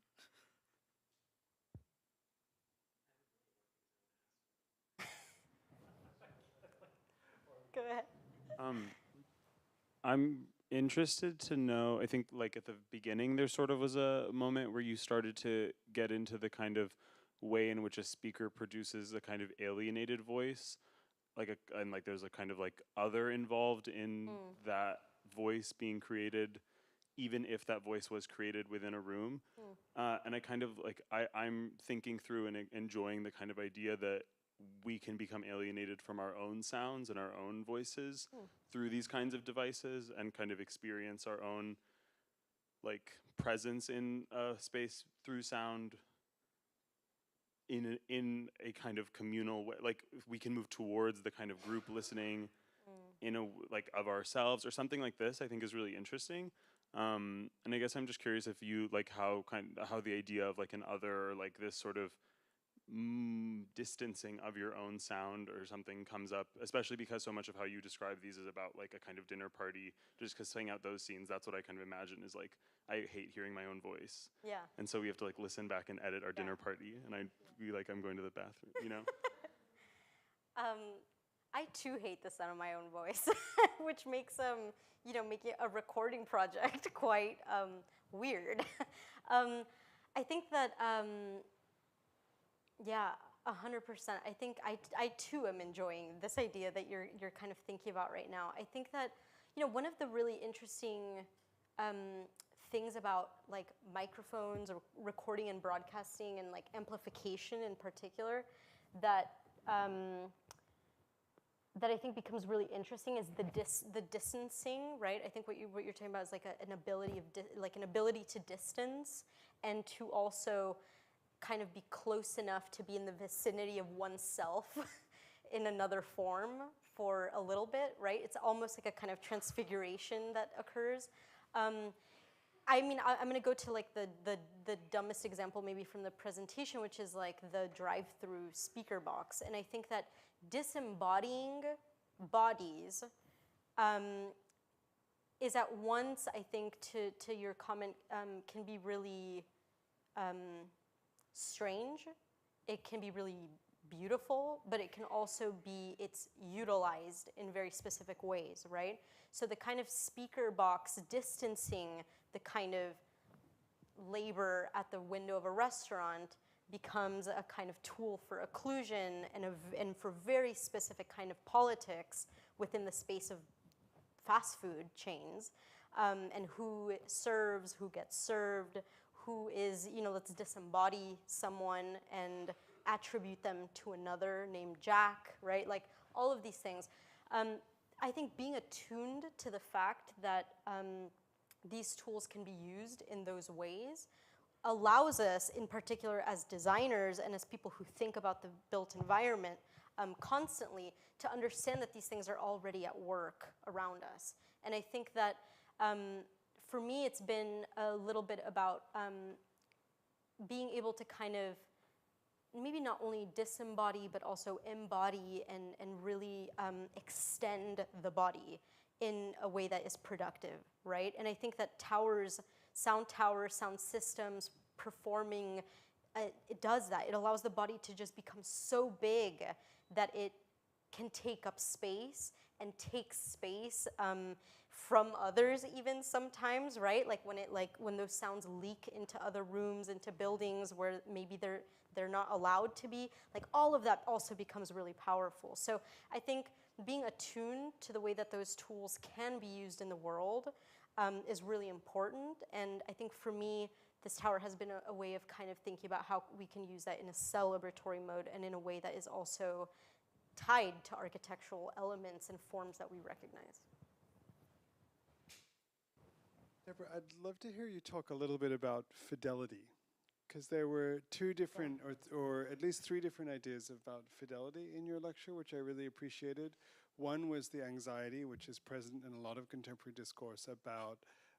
Go ahead. I'm interested to know, I think like at the beginning there sort of was a moment where you started to get into the kind of way in which a speaker produces a kind of alienated voice, and there's a kind of like other involved in that voice being created, even if that voice was created within a room. And I kind of like, I'm thinking through and enjoying the kind of idea that we can become alienated from our own sounds and our own voices through these kinds of devices, and kind of experience our own like presence in a space through sound in a kind of communal way. Like we can move towards the kind of group listening in a like of ourselves or something like this, I think is really interesting. And I guess I'm just curious if you like how the idea of like an other, or like this sort of distancing of your own sound or something comes up, especially because so much of how you describe these is about like a kind of dinner party, just because playing out those scenes, that's what I kind of imagine is like, I hate hearing my own voice. Yeah. And so we have to like listen back and edit our dinner party, and I'd be like, I'm going to the bathroom, you know? I too hate the sound of my own voice, which makes you know, making a recording project quite weird. I think that yeah, 100%. I think I too am enjoying this idea that you're kind of thinking about right now. I think that, you know, one of the really interesting things about like microphones or recording and broadcasting and like amplification in particular, that that I think becomes really interesting is the distancing, right? I think what you're talking about is like an ability to distance, and to also kind of be close enough to be in the vicinity of oneself in another form for a little bit, right? It's almost like a kind of transfiguration that occurs. I mean, I'm gonna go to like the dumbest example maybe from the presentation, which is like the drive-through speaker box. And I think that disembodying bodies is at once, I think, to your comment, can be really strange. It can be really beautiful, but it can also be, it's utilized in very specific ways, right? So the kind of speaker box distancing the kind of labor at the window of a restaurant becomes a kind of tool for occlusion and for very specific kind of politics within the space of fast food chains, and who serves, who gets served, who is, you know, let's disembody someone and attribute them to another named Jack, right? Like all of these things. I think being attuned to the fact that these tools can be used in those ways allows us, in particular as designers and as people who think about the built environment constantly, to understand that these things are already at work around us. And I think that for me, it's been a little bit about being able to kind of maybe not only disembody, but also embody and really extend the body in a way that is productive, right? And I think that sound towers, sound systems, performing, it does that. It allows the body to just become so big that it can take up space and take space from others even sometimes, right? Like when those sounds leak into other rooms, into buildings where maybe they're not allowed to be, like all of that also becomes really powerful. So I think being attuned to the way that those tools can be used in the world is really important. And I think for me, this tower has been a way of kind of thinking about how we can use that in a celebratory mode and in a way that is also tied to architectural elements and forms that we recognize. Deborah, I'd love to hear you talk a little bit about fidelity, because there were two different, or at least three different ideas about fidelity in your lecture, which I really appreciated. One was the anxiety, which is present in a lot of contemporary discourse about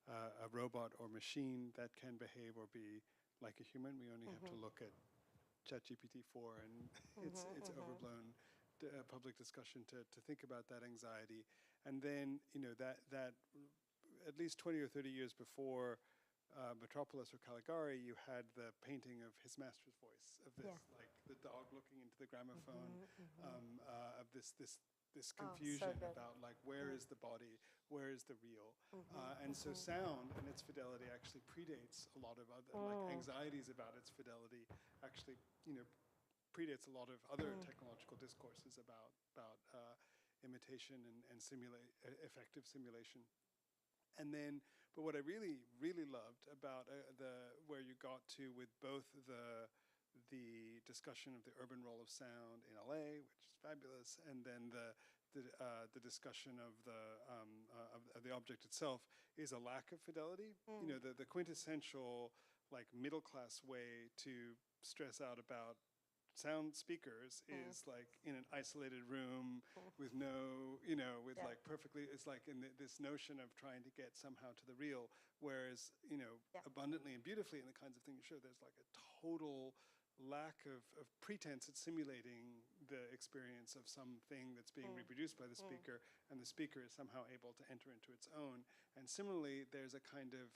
a robot or machine that can behave or be like a human. We only have to look at ChatGPT-4 and it's overblown public discussion to think about that anxiety. And then, you know, that at least 20 or 30 years before Metropolis or Caligari, you had the painting of his master's voice, of this, like the dog looking into the gramophone, of this confusion about like where is the body, where is the real, and so sound and its fidelity actually predates a lot of other like anxieties about its fidelity. Actually, you know, predates a lot of other technological discourses about imitation and effective simulation. And then, but what I really, really loved about where you got to with both the discussion of the urban role of sound in LA, which is fabulous, and then the discussion of the object itself, is a lack of fidelity. You know, the quintessential like middle class way to stress out about sound speakers is like in an isolated room with no, you know, with like perfectly, it's like in this notion of trying to get somehow to the real, whereas, you know, abundantly and beautifully in the kinds of things you show, there's like a total lack of pretense at simulating the experience of something that's being reproduced by the speaker, and the speaker is somehow able to enter into its own. And similarly, there's a kind of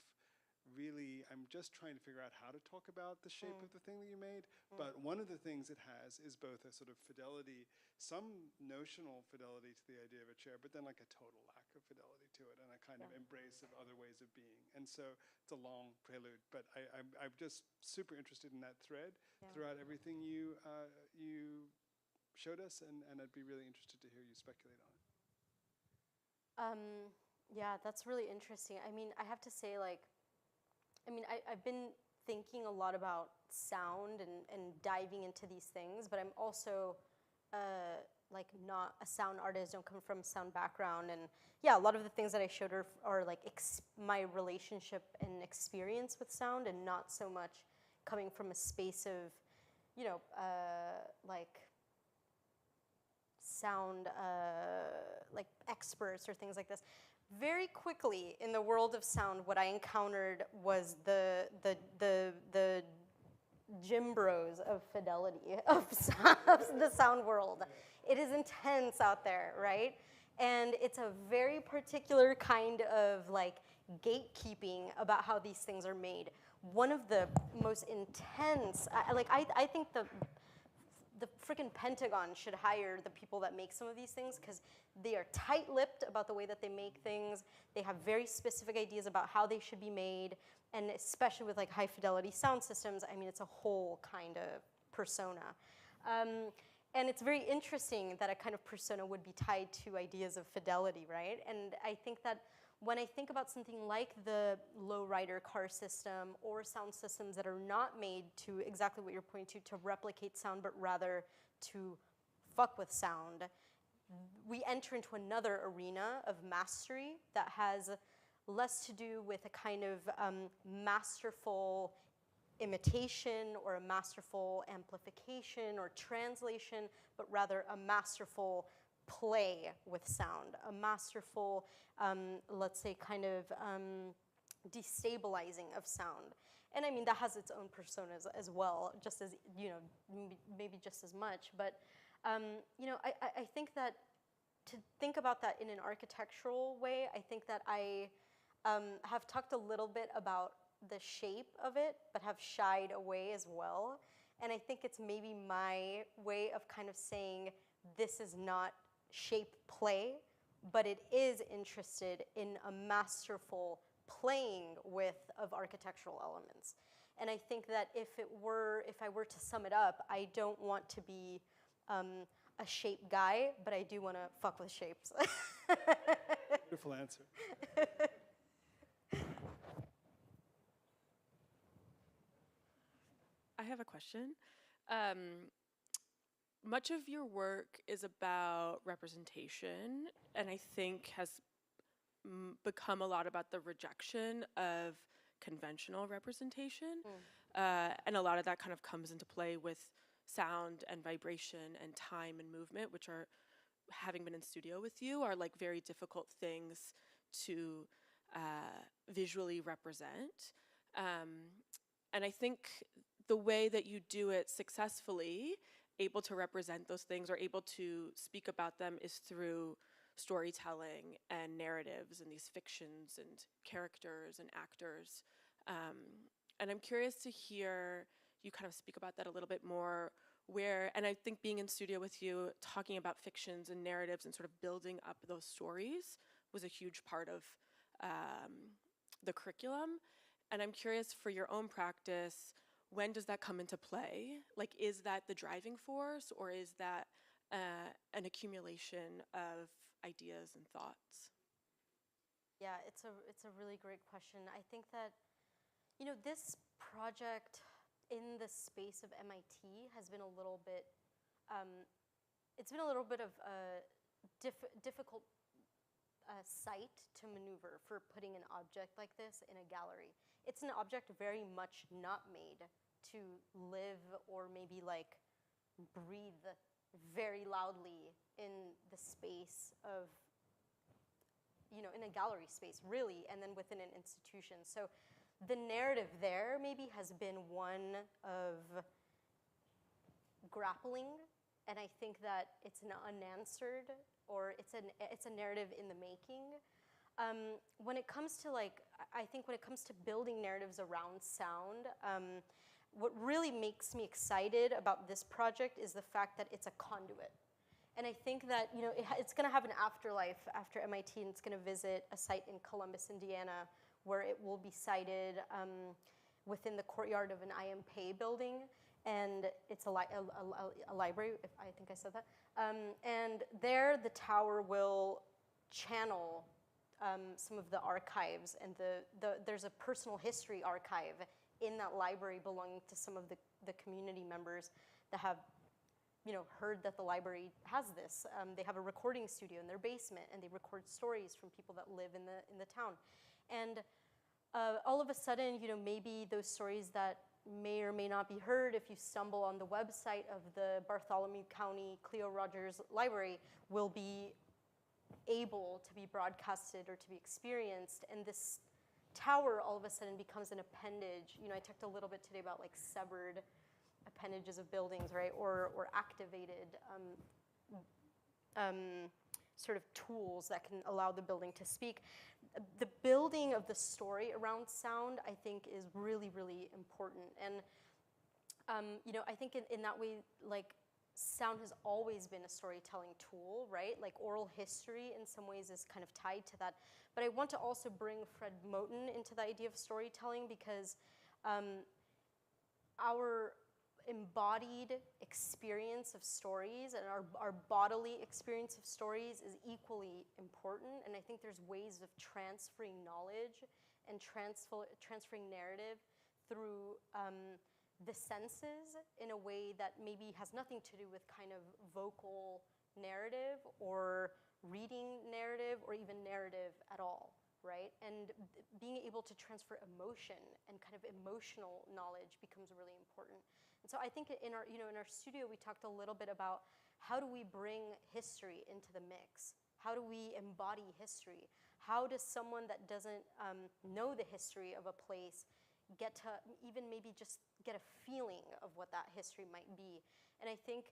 really, I'm just trying to figure out how to talk about the shape of the thing that you made, but one of the things it has is both a sort of fidelity, some notional fidelity to the idea of a chair, but then like a total lack of fidelity to it, and a kind of embrace of other ways of being. And so it's a long prelude, but I'm just super interested in that thread throughout everything you showed us, and I'd be really interested to hear you speculate on it. Yeah, that's really interesting. I mean, I have to say, like, I've been thinking a lot about sound and diving into these things, but I'm also like not a sound artist, don't come from a sound background. And yeah, a lot of the things that I showed are like my relationship and experience with sound, and not so much coming from a space of, you know, like sound like experts or things like this. Very quickly in the world of sound, what I encountered was the gym bros of fidelity of the sound world. It is intense out there, right? And it's a very particular kind of like gatekeeping about how these things are made. One of the most intense, I think the freaking Pentagon should hire the people that make some of these things, because they are tight-lipped about the way that they make things. They have very specific ideas about how they should be made, and especially with like high-fidelity sound systems, I mean, it's a whole kind of persona. And it's very interesting that a kind of persona would be tied to ideas of fidelity, right? And I think that when I think about something like the lowrider car system or sound systems that are not made to exactly what you're pointing to replicate sound, but rather to fuck with sound, we enter into another arena of mastery that has less to do with a kind of masterful imitation or a masterful amplification or translation, but rather a masterful play with sound, a masterful, let's say, kind of destabilizing of sound. And I mean, that has its own personas as well, just as, you know, maybe just as much. But, you know, I think that to think about that in an architectural way, I think that I have talked a little bit about the shape of it, but have shied away as well. And I think it's maybe my way of kind of saying this is not shape play, but it is interested in a masterful playing with of architectural elements. And I think that if I were to sum it up, I don't want to be a shape guy, but I do want to fuck with shapes. Beautiful answer. I have a question. Much of your work is about representation, and I think has become a lot about the rejection of conventional representation. And a lot of that kind of comes into play with sound and vibration and time and movement, which are, having been in studio with you, are like very difficult things to visually represent. And I think the way that you do it successfully, able to represent those things or able to speak about them, is through storytelling and narratives and these fictions and characters and actors. And I'm curious to hear you kind of speak about that a little bit more, and I think being in studio with you, talking about fictions and narratives and sort of building up those stories was a huge part of the curriculum. And I'm curious, for your own practice, when does that come into play? Like, is that the driving force, or is that an accumulation of ideas and thoughts? Yeah, it's a really great question. I think that, you know, this project in the space of MIT has been a little bit, it's been a little bit of a difficult site to maneuver for putting an object like this in a gallery. It's an object very much not made to live or maybe like breathe very loudly in the space of, you know, in a gallery space, really, and then within an institution. So the narrative there maybe has been one of grappling, and I think that it's an unanswered, or it's a narrative in the making. When it comes to I think when it comes to building narratives around sound, what really makes me excited about this project is the fact that it's a conduit. And I think that, you know, it's going to have an afterlife after MIT, and it's going to visit a site in Columbus, Indiana, where it will be sited within the courtyard of an IMP building. And it's a library, if I think I said that. And there, the tower will channel some of the archives, and there's a personal history archive in that library belonging to some of the community members that have, you know, heard that the library has this. They have a recording studio in their basement, and they record stories from people that live in the town. And all of a sudden, you know, maybe those stories that may or may not be heard, if you stumble on the website of the Bartholomew County Cleo Rogers Library, will be able to be broadcasted or to be experienced. And this tower all of a sudden becomes an appendage. You know, I talked a little bit today about like severed appendages of buildings, right? Or activated sort of tools that can allow the building to speak. The building of the story around sound, I think, is really, really important. And, you know, I think in that way, like, sound has always been a storytelling tool, right? Like, oral history in some ways is kind of tied to that. But I want to also bring Fred Moten into the idea of storytelling, because our embodied experience of stories and our bodily experience of stories is equally important. And I think there's ways of transferring knowledge and transferring narrative through the senses in a way that maybe has nothing to do with kind of vocal narrative or reading narrative or even narrative at all, right? And being able to transfer emotion and kind of emotional knowledge becomes really important. And so I think in our, in our studio, we talked a little bit about how do we bring history into the mix? How do we embody history? How does someone that doesn't know the history of a place get to even maybe just get a feeling of what that history might be? And I think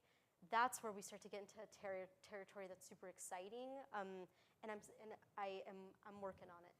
that's where we start to get into a territory that's super exciting, and I'm working on it.